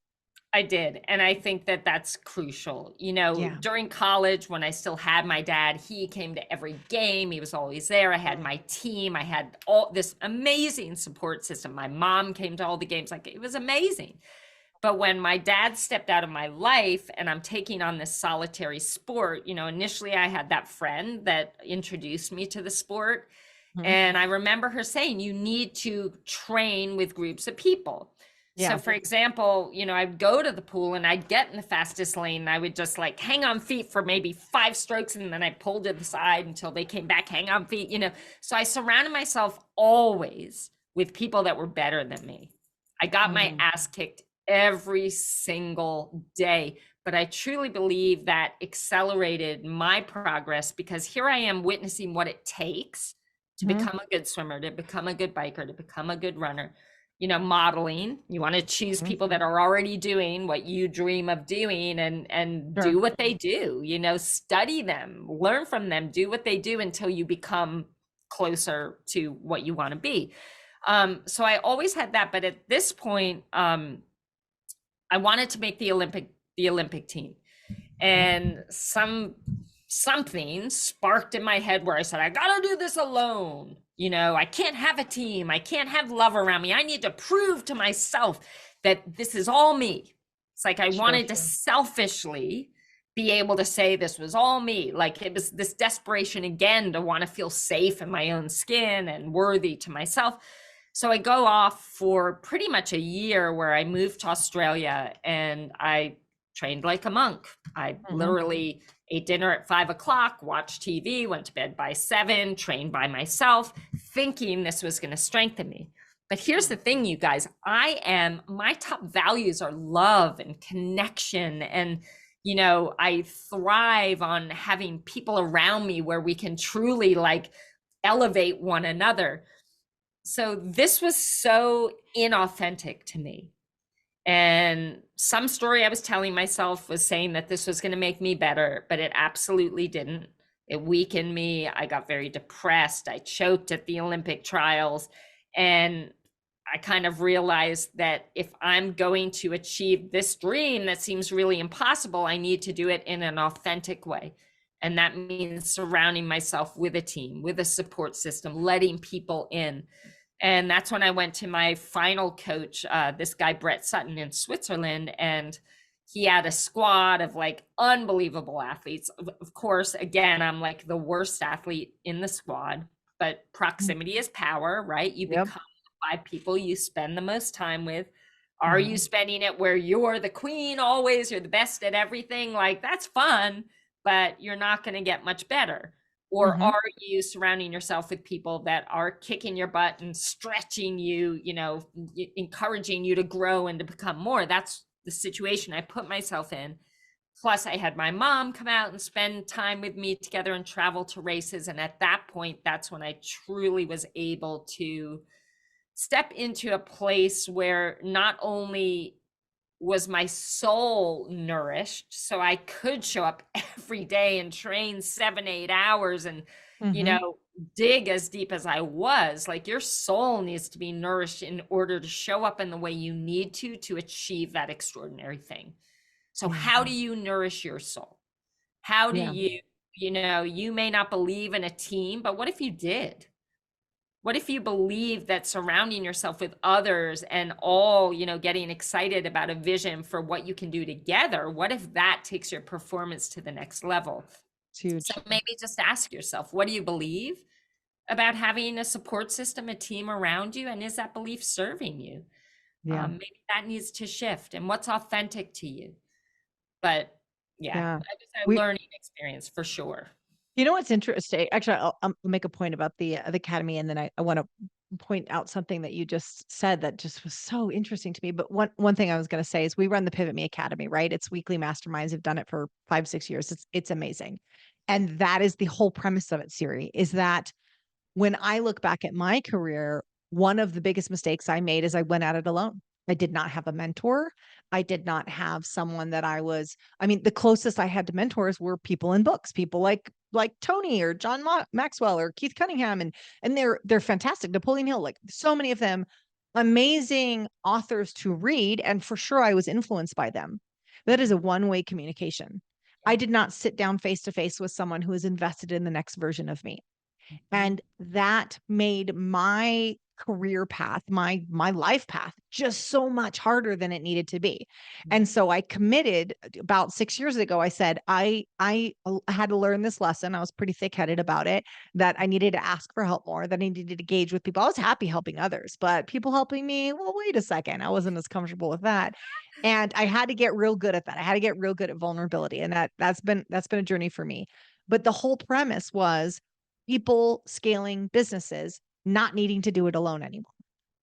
I did. And I think that that's crucial.
Yeah.
During college, when I still had my dad, he came to every game. He was always there. I had my team. I had all this amazing support system. My mom came to all the games. Like, it was amazing. But when my dad stepped out of my life and I'm taking on this solitary sport, initially I had that friend that introduced me to the sport.
Mhm.
And I remember her saying, you need to train with groups of people. So
Yeah.
for example, I'd go to the pool and I'd get in the fastest lane and I would just like hang on feet for maybe 5 strokes and then I pulled to the side until they came back, hang on feet. So I surrounded myself always with people that were better than me. I got my
Mhm.
ass kicked every single day, but I truly believe that accelerated my progress because here I am witnessing what it takes to
Mhm.
become a good swimmer, to become a good biker, to become a good runner. Modeling, you want to choose
Mhm.
people that are already doing what you dream of doing and
Sure.
do what they do, study them, learn from them, do what they do until you become closer to what you want to be. So I always had that, but at this point, I wanted to make the Olympic team. And something sparked in my head where I said, I gotta do this alone. I can't have a team. I can't have love around me. I need to prove to myself that this is all me. It's like I
Sure.
wanted to selfishly be able to say this was all me. Like it was this desperation again to want to feel safe in my own skin and worthy to myself. So I go off for pretty much a year where I moved to Australia and I trained like a monk. I
Mhm.
literally ate dinner at 5 o'clock, watched TV, went to bed by 7, trained by myself, thinking this was going to strengthen me. But here's the thing, you guys, my top values are love and connection. And, I thrive on having people around me where we can truly like elevate one another. So this was so inauthentic to me. And some story I was telling myself was saying that this was going to make me better, but it absolutely didn't. It weakened me. I got very depressed. I choked at the Olympic trials. And I kind of realized that if I'm going to achieve this dream that seems really impossible, I need to do it in an authentic way. And that means surrounding myself with a team, with a support system, letting people in. And that's when I went to my final coach, this guy, Brett Sutton in Switzerland. And he had a squad of like unbelievable athletes. Of course, again, I'm like the worst athlete in the squad, but
Mhm.
proximity is power, right? You
Yep.
become the 5 people you spend the most time with. Are you
Mhm.
spending it where you're the queen always, you're the best at everything? Like that's fun, but you're not going to get much better. Or
Mhm.
are you surrounding yourself with people that are kicking your butt and stretching you, encouraging you to grow and to become more? That's the situation I put myself in. Plus, I had my mom come out and spend time with me together and travel to races. And at that point, that's when I truly was able to step into a place where not only was my soul nourished, so I could show up every day and train 7, 8 hours and, you
Mm-hmm.
know, dig as deep as I was. Like, your soul needs to be nourished in order to show up in the way you need to achieve that extraordinary thing. So
Yeah.
how do you nourish your soul? How do
Yeah.
you, you know, you may not believe in a team, but what if you did? What if you believe that surrounding yourself with others and all, you know, getting excited about a vision for what you can do together, what if that takes your performance to the next level?
It's
So
huge.
maybe just ask yourself, what do you believe about having a support system, a team around you? And is that belief serving you?
Yeah.
Maybe that needs to shift. And what's authentic to you? But yeah,
Yeah.
it was a
We,
learning experience for sure.
you know what's interesting? Actually, I'll make a point about the academy, and then I want to point out something that you just said that just was so interesting to me. But one thing I was going to say is we run the PivotMe Academy, right? It's weekly masterminds. We've done it for 5, 6 years. It's amazing, and that is the whole premise of it. Siri, is that when I look back at my career, one of the biggest mistakes I made is I went at it alone. I did not have a mentor. I did not have someone that I mean, the closest I had to mentors were people in books, people like Tony or John Maxwell or Keith Cunningham, and they're fantastic. Napoleon Hill, like so many of them, amazing authors to read, and for sure I was influenced by them. That is a one-way communication. I
Yeah.
did not sit down face to face with someone who is invested in the next version of me.
Mhm.
And that made my career path, my life path just so much harder than it needed to be. And so I committed about 6 years ago. I said I had to learn this lesson. I was pretty thick-headed about it, that I needed to ask for help more, that I needed to engage with people. I was happy helping others, but people helping me, well, wait a second. I wasn't as comfortable with that. And I had to get real good at that. I had to get real good at vulnerability, and that's been a journey for me. But the whole premise was people scaling businesses, not needing to do it alone anymore.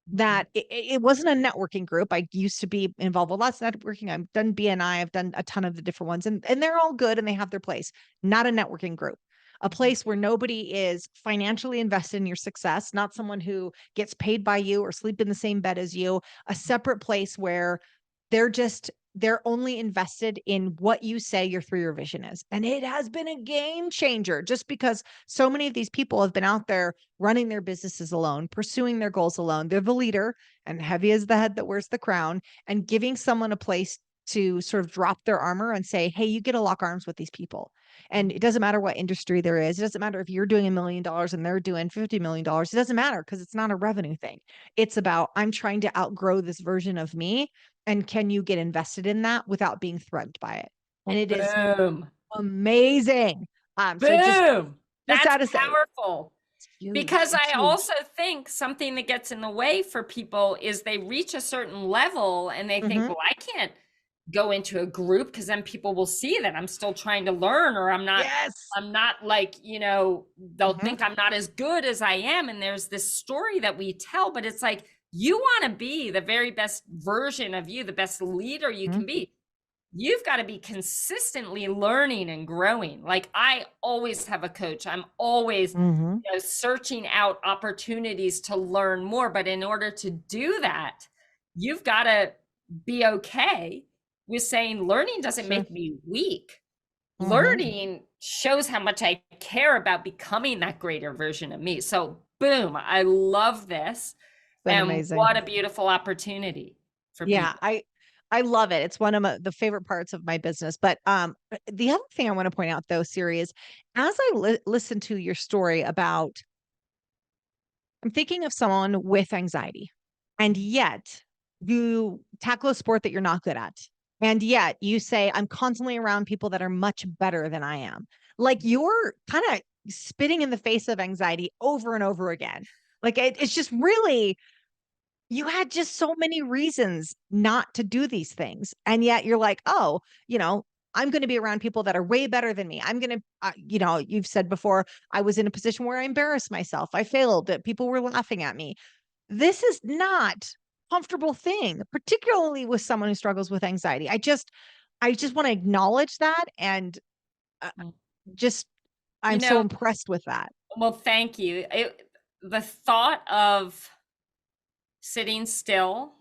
Mhm.
That it wasn't a networking group. I used to be involved with lots of networking. I've done BNI, I've done a ton of the different ones, and they're all good and they have their place. Not a networking group. A place where nobody is financially invested in your success, not someone who gets paid by you or sleep in the same bed as you, a separate place where they're only invested in what you say your 3-year vision is. And it has been a game changer, just because so many of these people have been out there running their businesses alone, pursuing their goals alone. They're the leader, and heavy is the head that wears the crown, and giving someone a place to sort of drop their armor and say, hey, you get to lock arms with these people. And it doesn't matter what industry there is. It doesn't matter if you're doing $1 million and they're doing $50 million. It doesn't matter, because it's not a revenue thing. It's about, I'm trying to outgrow this version of me, and can you get invested in that without being threatened by it? And it is
Boom.
amazing. So
Boom.
just
That's
out of say,
powerful.
it's huge.
Because
It's
I
huge.
also think something that gets in the way for people is they reach a certain level and they think,
Mhm.
well, I can't go into a group because then people will see that I'm still trying to learn, or
Yes.
I'm not like, you know, they'll
Mhm.
think I'm not as good as I am. And there's this story that we tell, but it's like, you want to be the very best version of you, the best leader you
Mhm.
can be. You've got to be consistently learning and growing. Like, I always have a coach. I'm always,
Mhm.
you know, searching out opportunities to learn more. But in order to do that, you've got to be okay with saying learning doesn't
Sure.
make me weak.
Mhm.
Learning shows how much I care about becoming that greater version of me. So, boom, I love this.
It's been
And
amazing.
what a beautiful opportunity for
Yeah,
people.
I love it. It's one of the favorite parts of my business. But the other thing I want to point out, though, Siri, is as I listen to your story about, I'm thinking of someone with anxiety, and yet you tackle a sport that you're not good at. And yet you say, I'm constantly around people that are much better than I am. Like, you're kind of spitting in the face of anxiety over and over again. Like, it's just really, you had just so many reasons not to do these things. And yet you're like, oh, I'm going to be around people that are way better than me. I'm going to, you've said before, I was in a position where I embarrassed myself. I failed, that people were laughing at me. This is not a comfortable thing, particularly with someone who struggles with anxiety. I just want to acknowledge that. And uh,
Mm.
just,
You
I'm so
know,
impressed with that.
well, thank you. The thought of sitting still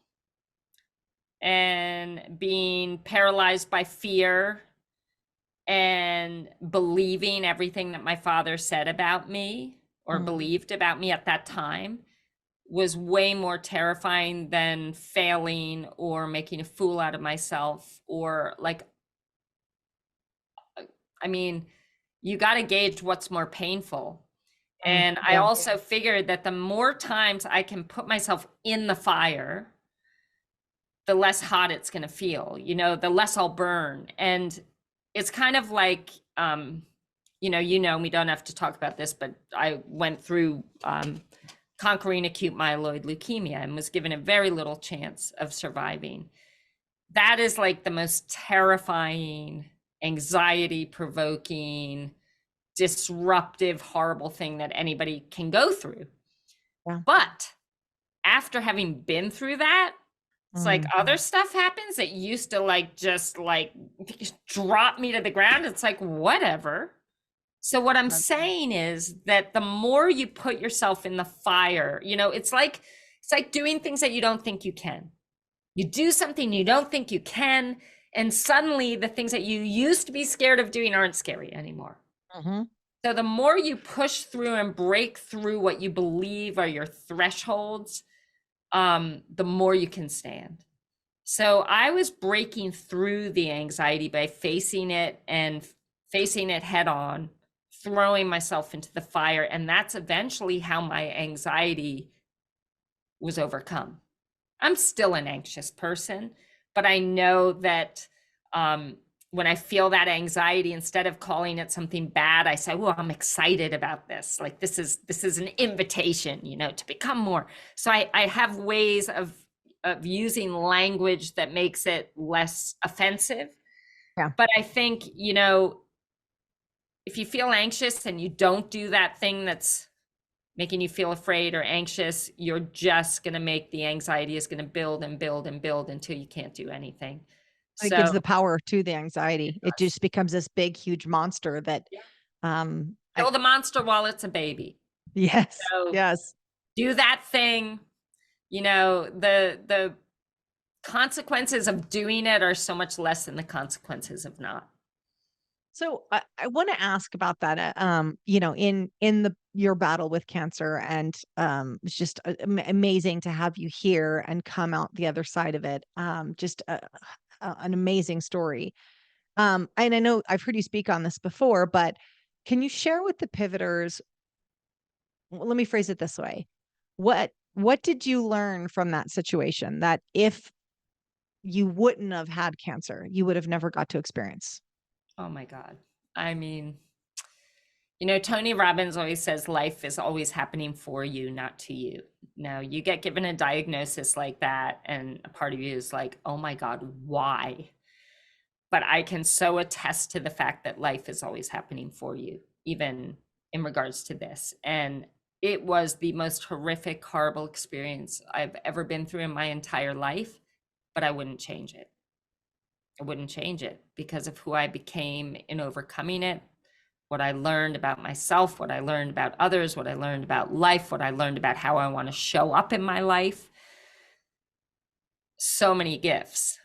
and being paralyzed by fear and believing everything that my father said about me or
Mm.
believed about me at that time was way more terrifying than failing or making a fool out of myself or like, I mean, you got to gauge what's more painful.
Mm.
And I
Yeah.
also figured that the more times I can put myself in the fire, the less hot it's going to feel, the less I'll burn. And it's kind of like, we don't have to talk about this, but I went through conquering acute myeloid leukemia and was given a very little chance of surviving. That is like the most terrifying, anxiety provoking, disruptive, horrible thing that anybody can go through.
Yeah.
But after having been through that, it's like
Mm.
other stuff happens that used to just drop me to the ground. It's like, whatever. So what I'm saying is that the more you put yourself in the fire, it's like doing things that you don't think you can. You do something you don't think you can, and suddenly the things that you used to be scared of doing aren't scary anymore.
Mm-hmm.
So the more you push through and break through what you believe are your thresholds, the more you can stand. So I was breaking through the anxiety by facing it and facing it head on, throwing myself into the fire. And that's eventually how my anxiety was overcome. I'm still an anxious person, but I know that when I feel that anxiety, instead of calling it something bad, I say, well, I'm excited about this. Like this is an invitation, to become more. So I have ways of using language that makes it less offensive.
Yeah.
But I think, if you feel anxious and you don't do that thing that's making you feel afraid or anxious, you're just going to make the anxiety is going to build and build and build until you can't do anything.
It
So
gives the power to the anxiety. It just becomes this big, huge monster that,
kill the monster while it's a baby.
yes,
So
yes.
do that thing. The consequences of doing it are so much less than the consequences of not.
So I want to ask about that. In your battle with cancer, and it's just amazing to have you here and come out the other side of it. Just an amazing story. And I know I've heard you speak on this before, but can you share with the pivoters? Well, let me phrase it this way: what did you learn from that situation that if you wouldn't have had cancer, you would have never got to experience?
Oh my God. I mean, Tony Robbins always says life is always happening for you, not to you. Now, you get given a diagnosis like that, and a part of you is like, oh my God, why? But I can so attest to the fact that life is always happening for you, even in regards to this. And it was the most horrific, horrible experience I've ever been through in my entire life, but I wouldn't change it. I wouldn't change it because of who I became in overcoming it, what I learned about myself, what I learned about others, what I learned about life, what I learned about how I want to show up in my life. So many gifts.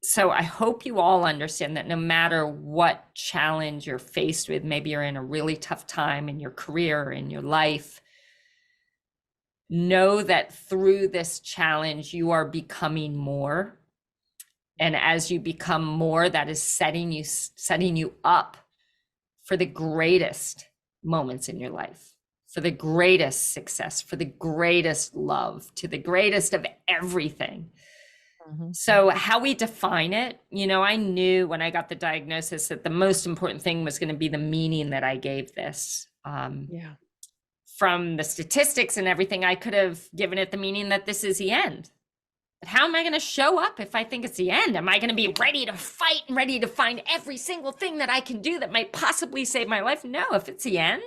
So I hope you all understand that no matter what challenge you're faced with, maybe you're in a really tough time in your career or in your life, know that through this challenge, you are becoming more. And as you become more, that is setting you up for the greatest moments in your life, for the greatest success, for the greatest love, to the greatest of everything.
Mm-hmm.
So how we define it, I knew when I got the diagnosis that the most important thing was going to be the meaning that I gave this.
Yeah.
From the statistics and everything, I could have given it the meaning that this is the end. But how am I going to show up if I think it's the end? Am I going to be ready to fight and ready to find every single thing that I can do that might possibly save my life? No, if it's the end,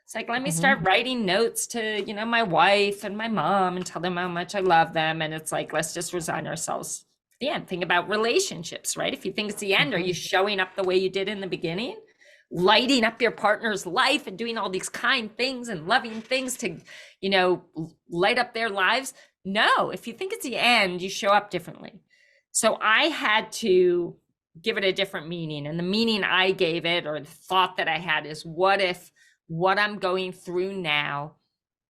it's like, let me start writing notes to, my wife and my mom and tell them how much I love them. And it's like, let's just resign ourselves the end. Think about relationships, right? If you think it's the end, are you showing up the way you did in the beginning? Lighting up your partner's life and doing all these kind things and loving things to, you know, light up their lives? No, if you think it's the end, you show up differently. So I had to give it a different meaning. And the meaning I gave it, or the thought that I had, is what if what I'm going through now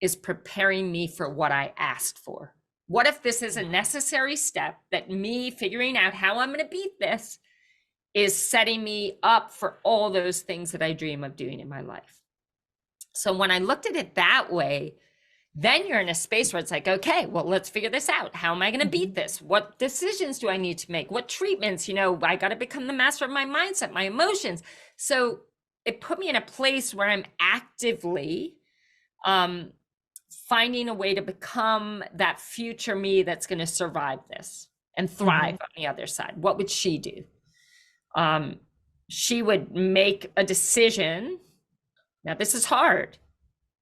is preparing me for what I asked for? What if this is a necessary step that me figuring out how I'm going to beat this is setting me up for all those things that I dream of doing in my life? So when I looked at it that way, then you're in a space where it's like, okay, well, let's figure this out. How am I going to beat this? What decisions do I need to make? What treatments? You know, I got to become the master of my mindset, my emotions. So it put me in a place where I'm actively finding a way to become that future me that's going to survive this and thrive on the other side. What would she do? She would make a decision. Now, this is hard.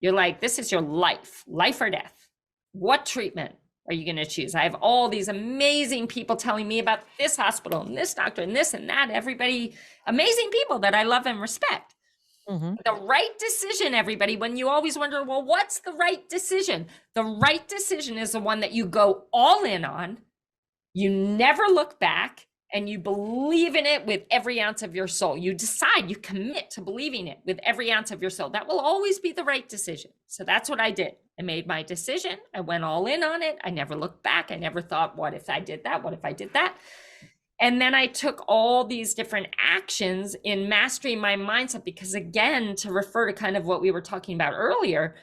You're like, this is your life or death. What treatment are you going to choose? I have all these amazing people telling me about this hospital and this doctor and this and that. Everybody, amazing people that I love and respect. The right decision, everybody, when you always wonder, well, what's the right decision? The right decision is the one that you go all in on. You never look back, and you believe in it with every ounce of your soul. You decide, you commit to believing it with every ounce of your soul. That will always be the right decision. So that's what I did. I made my decision. I went all in on it. I never looked back. I never thought, what if I did that? What if I did that? And then I took all these different actions in mastering my mindset, because again, to refer to kind of what we were talking about earlier,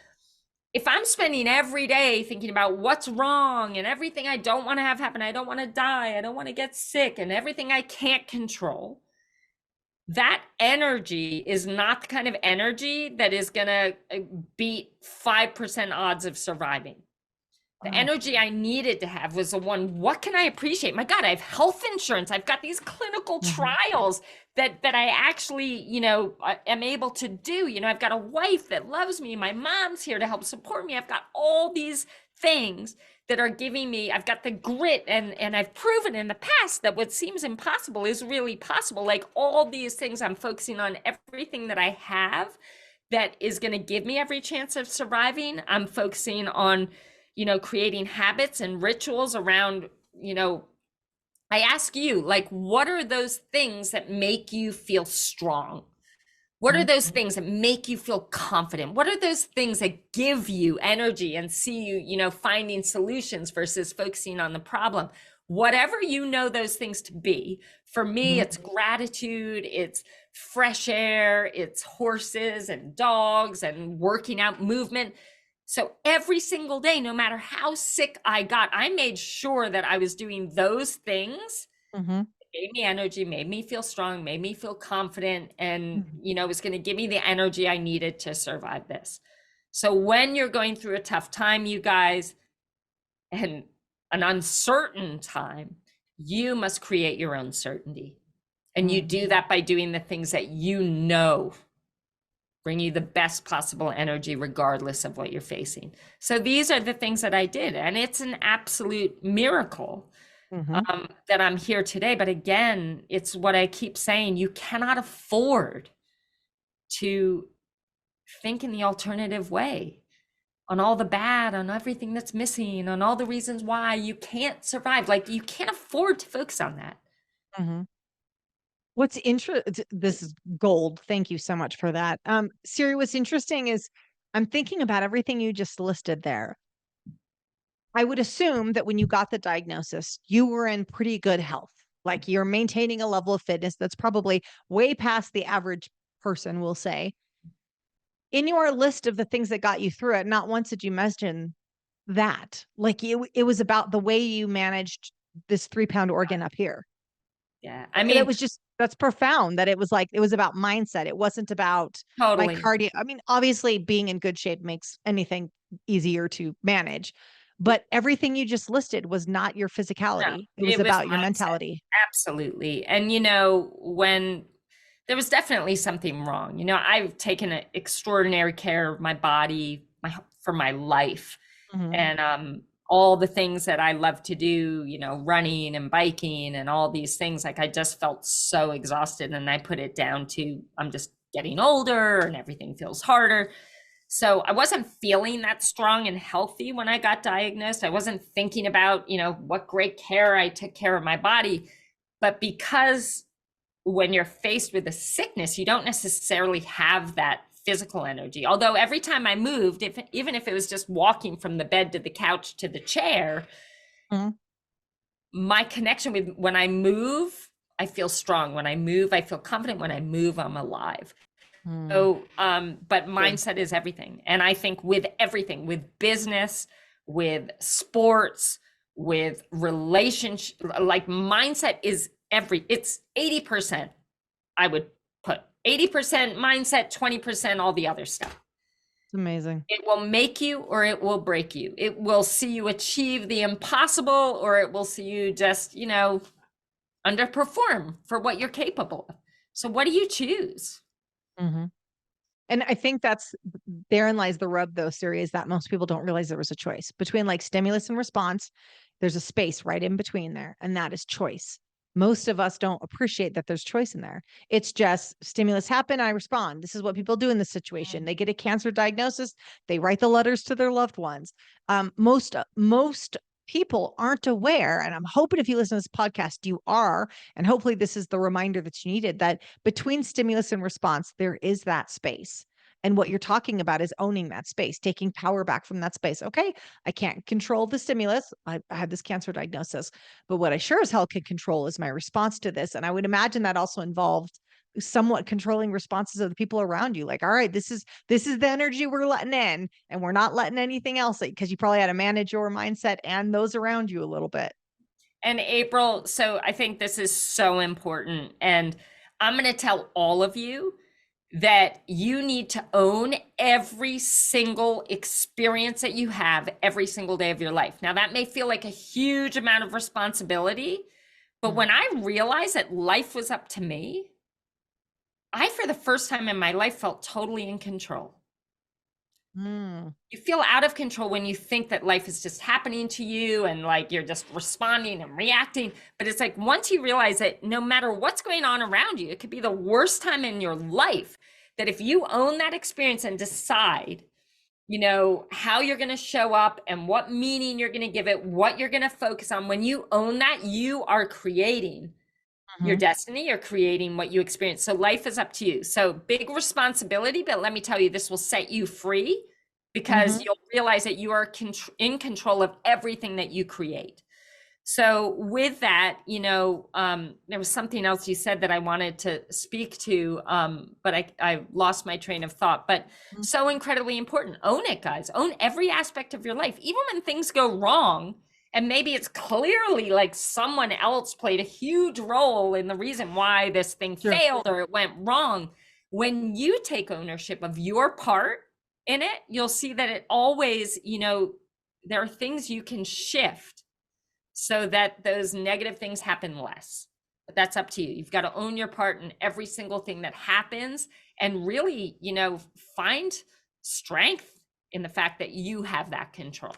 if I'm spending every day thinking about what's wrong and everything I don't want to have happen, I don't want to die, I don't want to get sick, and everything I can't control, that energy is not the kind of energy that is going to beat 5% odds of surviving. The energy I needed to have was the one, what can I appreciate? My God, I have health insurance. I've got these clinical trials that I actually, you know, am able to do. You know, I've got a wife that loves me. My mom's here to help support me. I've got all these things that are giving me, I've got the grit, and I've proven in the past that what seems impossible is really possible. Like all these things, I'm focusing on everything that I have that is going to give me every chance of surviving. I'm focusing on, you know, creating habits and rituals around, you know, I ask you, like, what are those things that make you feel strong? What are those things that make you feel confident? What are those things that give you energy and see you, you know, finding solutions versus focusing on the problem? Whatever you know those things to be. For me, it's gratitude, it's fresh air, it's horses and dogs and working out, movement. So every single day, no matter how sick I got, I made sure that I was doing those things. It gave me energy, made me feel strong, made me feel confident, and, you know, it was going to give me the energy I needed to survive this. So when you're going through a tough time, you guys, and an uncertain time, you must create your own certainty. And you do that by doing the things that you know bring you the best possible energy regardless of what you're facing. So these are the things that I did, and it's an absolute miracle that I'm here today. But again, it's what I keep saying, you cannot afford to think in the alternative way, on all the bad, on everything that's missing, on all the reasons why you can't survive. Like, you can't afford to focus on that.
What's interesting, this is gold. Thank you so much for that. Siri, what's interesting is I'm thinking about everything you just listed there. I would assume that when you got the diagnosis, you were in pretty good health. Like, you're maintaining a level of fitness that's probably way past the average person, we'll say. In your list of the things that got you through it, not once did you mention that. Like, it was about the way you managed this 3-pound organ up here.
Yeah.
I mean, it was just, that's profound that it was like, it was about mindset. It wasn't about my cardio. I mean, obviously being in good shape makes anything easier to manage, but everything you just listed was not your physicality.
No,
it was about your
mindset.
mentality.
Absolutely. And, you know, when there was definitely something wrong, you know, I've taken extraordinary care of my body for my life. And all the things that I love to do, you know, running and biking and all these things. Like I just felt so exhausted, and I put it down to I'm just getting older and everything feels harder. So I wasn't feeling that strong and healthy when I got diagnosed. I wasn't thinking about, you know, what great care I took care of my body. But because when you're faced with a sickness, you don't necessarily have that physical energy. Although every time I moved, even if it was just walking from the bed to the couch to the chair,
Mhm.
my connection with when I move, I feel strong. When I move, I feel confident. When I move, I'm alive.
Mm.
So, but
Good.
mindset is everything. And I think with everything, with business, with sports, with relationship, like mindset is it's 80%, I would put 80% mindset, 20% all the other stuff.
It's amazing.
It will make you or it will break you. It will see you achieve the impossible, or it will see you just, you know, underperform for what you're capable of. So what do you choose?
Hmm. And I think that's therein lies the rub, though, Siri, is that most people don't realize there was a choice between like stimulus and response. There's a space right in between there, and that is choice. Most of us don't appreciate that there's choice in there. It's just stimulus happened, I respond. This is what people do in this situation. They get a cancer diagnosis, they write the letters to their loved ones. Most people aren't aware, and I'm hoping if you listen to this podcast, you are, and hopefully this is the reminder that you needed, that between stimulus and response, there is that space. And what you're talking about is owning that space, taking power back from that space. Okay, I can't control the stimulus. I had this cancer diagnosis, but what I sure as hell can control is my response to this. And I would imagine that also involved somewhat controlling responses of the people around you. Like, all right, this is the energy we're letting in, and we're not letting anything else, because you probably had to manage your mindset and those around you a little bit.
And April, so I think this is so important. And I'm going to tell all of you that you need to own every single experience that you have every single day of your life. Now, that may feel like a huge amount of responsibility, but when I realized that life was up to me, I, for the first time in my life, felt totally in control.
Mm.
You feel out of control when you think that life is just happening to you and like you're just responding and reacting. But it's like once you realize that no matter what's going on around you, it could be the worst time in your life, that if you own that experience and decide, you know, how you're going to show up and what meaning you're going to give it, what you're going to focus on, when you own that, you are creating your
Mhm.
destiny, you're creating what you experience. So life is up to you. So big responsibility, but let me tell you, this will set you free because
Mhm.
you'll realize that you are in control of everything that you create. So with that, you know, there was something else you said that I wanted to speak to, but I lost my train of thought. But
Mhm.
so incredibly important. Own it, guys. Own every aspect of your life, even when things go wrong. And maybe it's clearly like someone else played a huge role in the reason why this thing
Sure.
failed or it went wrong. When you take ownership of your part in it, you'll see that it always, you know, there are things you can shift so that those negative things happen less. But that's up to you. You've got to own your part in every single thing that happens and really, you know, find strength in the fact that you have that control.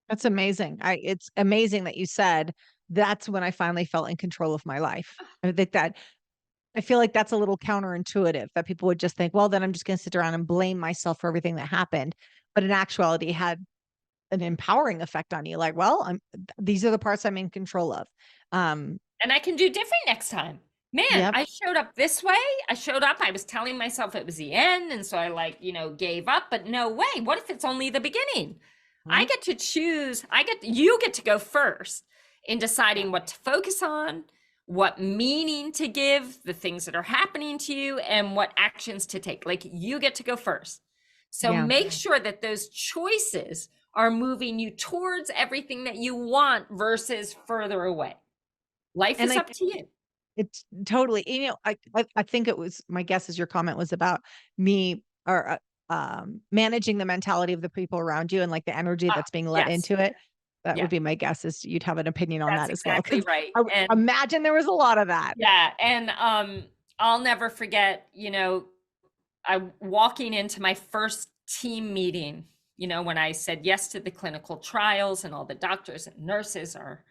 That's amazing. It's amazing that you said that's when I finally felt in control of my life. I think that I feel like that's a little counterintuitive, that people would just think, well, then I'm just going to sit around and blame myself for everything that happened. But in actuality, it had an empowering effect on you. Like, well, these are the parts I'm in control of. Um,
And I can do different next time. Man,
yep.
I showed up this way. I showed up. I was telling myself it was the end. And so I like, you know, gave up. But no way. What if it's only the beginning? I
Mhm.
get to choose. You get to go first in deciding what to focus on, what meaning to give, the things that are happening to you, and what actions to take. Like you get to go first. So
Yeah.
make sure that those choices are moving you towards everything that you want versus further away. Life
And
is
I
up to you.
It's totally, I think it was, my guess is your comment was about me, or managing the mentality of the people around you and like the energy
Ah,
that's being let
yes.
into it. That
Yeah,
would be my guess, is you'd have an opinion on
that's
that as well.
exactly
Cause
right.
I would
And
imagine there was a lot of that.
yeah, and I'll never forget, you know, I walking into my first team meeting you know, when I said yes to the clinical trials and all the doctors and nurses are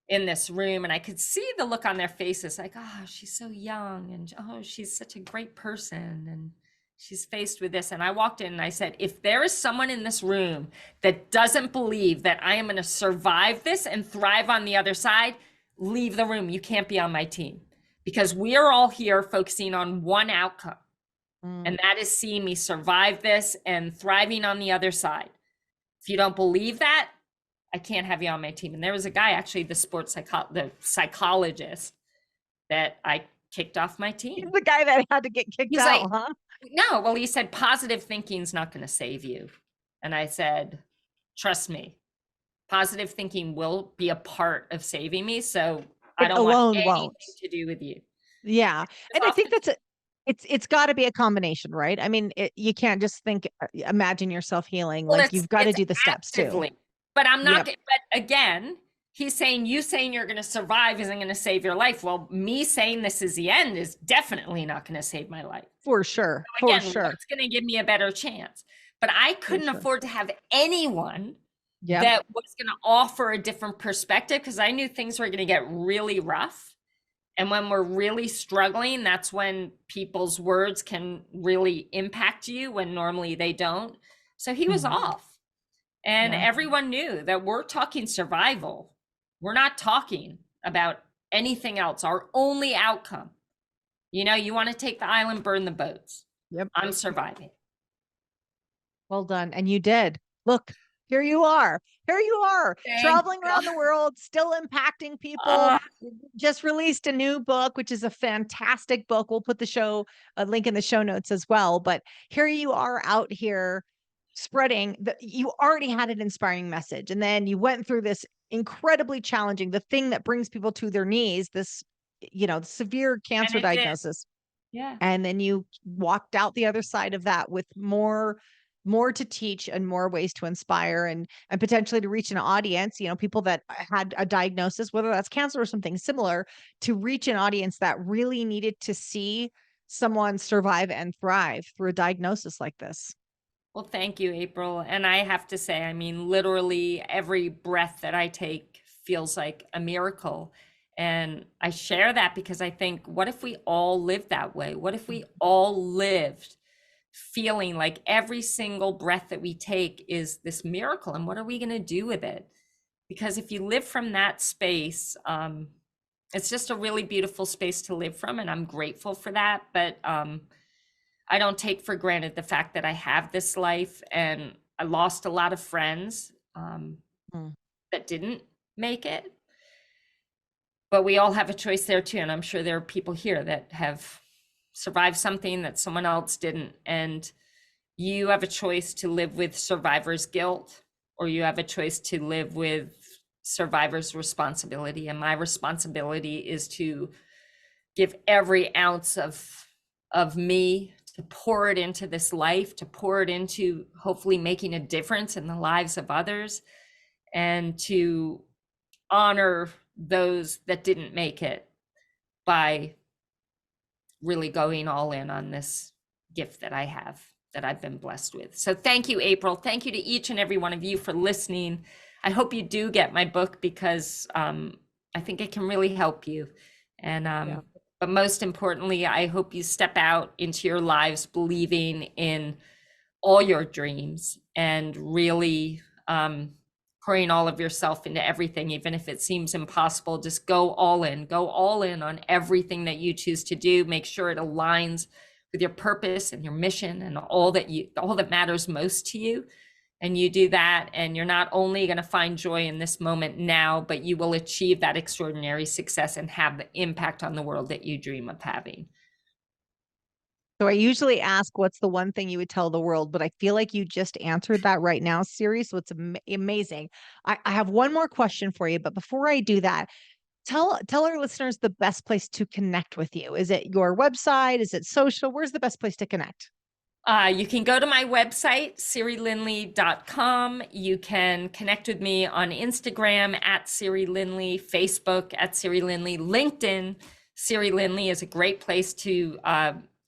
in this room, and I could see the look on their faces like, oh, she's so young, and oh, she's such a great person, and she's faced with this. And I walked in and I said, if there is someone in this room that doesn't believe that I am going to survive this and thrive on the other side, leave the room. You can't be on my team, because we are all here focusing on one outcome. And that is seeing me survive this and thriving on the other side. If you don't believe that, I can't have you on my team. And there was a guy, actually, the psychologist that I kicked off my team.
He's the guy that had to get kicked
He's
out,
like,
huh?
no, well, he said, positive thinking is not going to save you. And I said, trust me, positive thinking will be a part of saving me. So I don't want anything to do with you.
Yeah. And I think it's got to be a combination, right? I mean, you can't just imagine yourself healing.
Well,
like, you've got to do the steps too.
But I'm not, but again, he's saying, you saying you're going to survive isn't going to save your life. Well, me saying this is the end is definitely not going to save my life.
For sure.
So again, it's going to give me a better chance. But I couldn't afford to have anyone that was going to offer a different perspective, because I knew things were going to get really rough. And when we're really struggling, that's when people's words can really impact you when normally they don't. So he was off. And everyone knew that we're talking survival. We're not talking about anything else. Our only outcome, you know, you want to take the island, burn the boats.
Yep.
I'm surviving.
Well done. And you did. Look, here you are. Here you are, traveling around the world, still impacting people. Just released a new book, which is a fantastic book. We'll put a link in the show notes as well. But here you are out here spreading you already had an inspiring message. And then you went through this incredibly challenging, the thing that brings people to their knees, this, you know, severe cancer diagnosis.
Yeah.
And then you walked out the other side of that with more to teach and more ways to inspire and potentially to reach an audience, you know, people that had a diagnosis, whether that's cancer or something similar, to reach an audience that really needed to see someone survive and thrive through a diagnosis like this.
Well, thank you, April. And I have to say, I mean, literally every breath that I take feels like a miracle. And I share that because I think, what if we all lived that way? What if we all lived feeling like every single breath that we take is this miracle? And what are we going to do with it? Because if you live from that space, it's just a really beautiful space to live from. And I'm grateful for that. But I don't take for granted the fact that I have this life. And I lost a lot of friends that didn't make it. But we all have a choice there too. And I'm sure there are people here that have survive something that someone else didn't. And you have a choice to live with survivor's guilt, or you have a choice to live with survivor's responsibility. And my responsibility is to give every ounce of me, to pour it into this life, to pour it into hopefully making a difference in the lives of others, and to honor those that didn't make it by really going all in on this gift that I have, that I've been blessed with. So thank you, April. Thank you to each and every one of you for listening. I hope you do get my book, because I think it can really help you. And but most importantly, I hope you step out into your lives believing in all your dreams and really pouring all of yourself into everything, even if it seems impossible. Just go all in on everything that you choose to do. Make sure it aligns with your purpose and your mission and all that matters most to you. And you do that, and you're not only going to find joy in this moment now, but you will achieve that extraordinary success and have the impact on the world that you dream of having.
So I usually ask, what's the one thing you would tell the world? But I feel like you just answered that right now, Siri. So it's amazing. I have one more question for you. But before I do that, tell our listeners the best place to connect with you. Is it your website? Is it social? Where's the best place to connect?
You can go to my website, SiriLindley.com. You can connect with me on Instagram at Siri Lindley, Facebook at Siri Lindley, LinkedIn. Siri Lindley is a great place to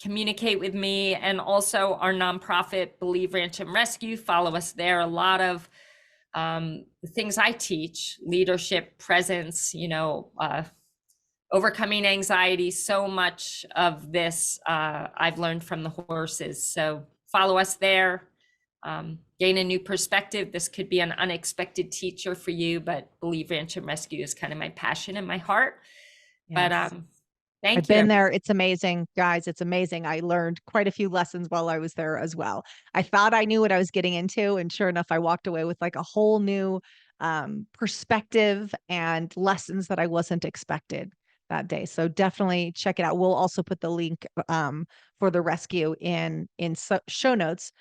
communicate with me, and also our nonprofit, Believe, Ranch, and Rescue. Follow us there. A lot of the things I teach, leadership, presence, overcoming anxiety. So much of this I've learned from the horses. So follow us there. Gain a new perspective. This could be an unexpected teacher for you, but Believe, Ranch, and Rescue is kind of my passion and my heart.
Yes.
But thank
I've
you.
been there. It's amazing, guys. It's amazing. I learned quite a few lessons while I was there as well. I thought I knew what I was getting into, and sure enough, I walked away with like a whole new perspective and lessons that I wasn't expected that day. So definitely check it out. We'll also put the link for the rescue in show notes.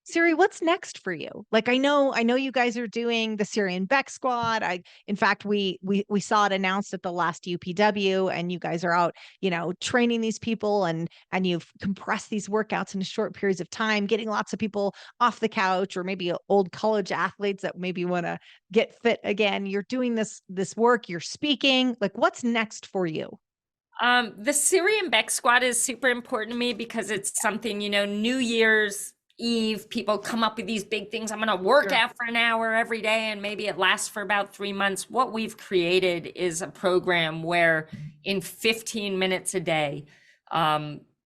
Siri, what's next for you? Like, I know you guys are doing the Siri and Beck squad. In fact, we saw it announced at the last UPW, and you guys are out, training these people, and you've compressed these workouts into short periods of time, getting lots of people off the couch, or maybe old college athletes that maybe want to get fit again. You're doing this work, you're speaking. Like, what's next for you?
The Siri and Beck squad is super important to me because it's something, New Year's Eve, people come up with these big things. I'm going to work out for an hour every day, and maybe it lasts for about 3 months. What we've created is a program where in 15 minutes a day,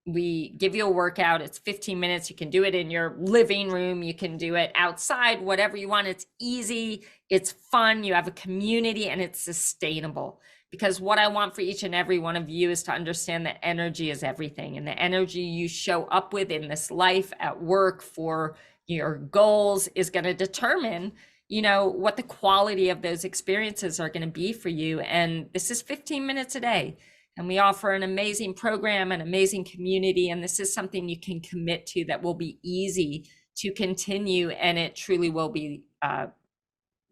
we give you a workout. It's 15 minutes. You can do it in your living room. You can do it outside, whatever you want. It's easy. It's fun. You have a community, and it's sustainable. Because what I want for each and every one of you is to understand that energy is everything, and the energy you show up with in this life, at work, for your goals, is going to determine, what the quality of those experiences are going to be for you. And this is 15 minutes a day, and we offer an amazing program, an amazing community. And this is something you can commit to that will be easy to continue, and it truly will be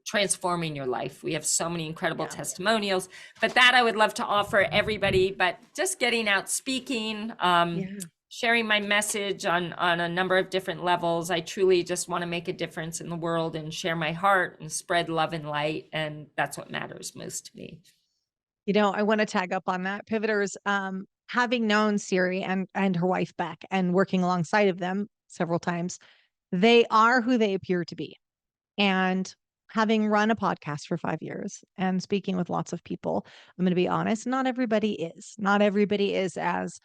transforming your life. We have so many incredible testimonials, but that I would love to offer everybody. But just getting out, speaking, sharing my message on a number of different levels. I truly just want to make a difference in the world and share my heart and spread love and light. And that's what matters most to me.
I want to tag up on that. Pivoters, having known Siri and her wife Beck, and working alongside of them several times, they are who they appear to be. And having run a podcast for 5 years and speaking with lots of people, I'm going to be honest, not everybody is. Not everybody is as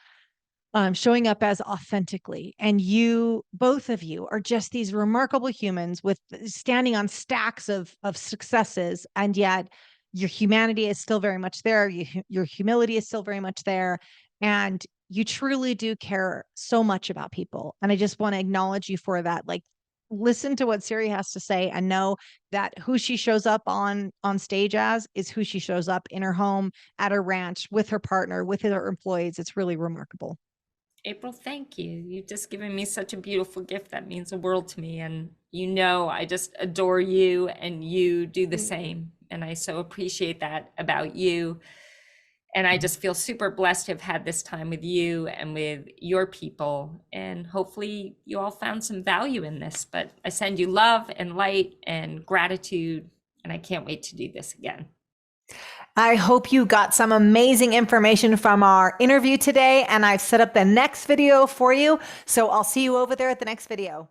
showing up as authentically. And you, both of you, are just these remarkable humans with standing on stacks of successes, and yet your humanity is still very much there. Your humility is still very much there. And you truly do care so much about people. And I just want to acknowledge you for that. Like, listen to what Siri has to say, and know that who she shows up on stage as is who she shows up in her home, at her ranch, with her partner, with her employees. It's really remarkable.
April, thank you. You've just given me such a beautiful gift that means the world to me. And I just adore you, and you do the same. And I so appreciate that about you. And I just feel super blessed to have had this time with you and with your people. And hopefully you all found some value in this. But I send you love and light and gratitude. And I can't wait to do this again.
I hope you got some amazing information from our interview today. And I've set up the next video for you. So I'll see you over there at the next video.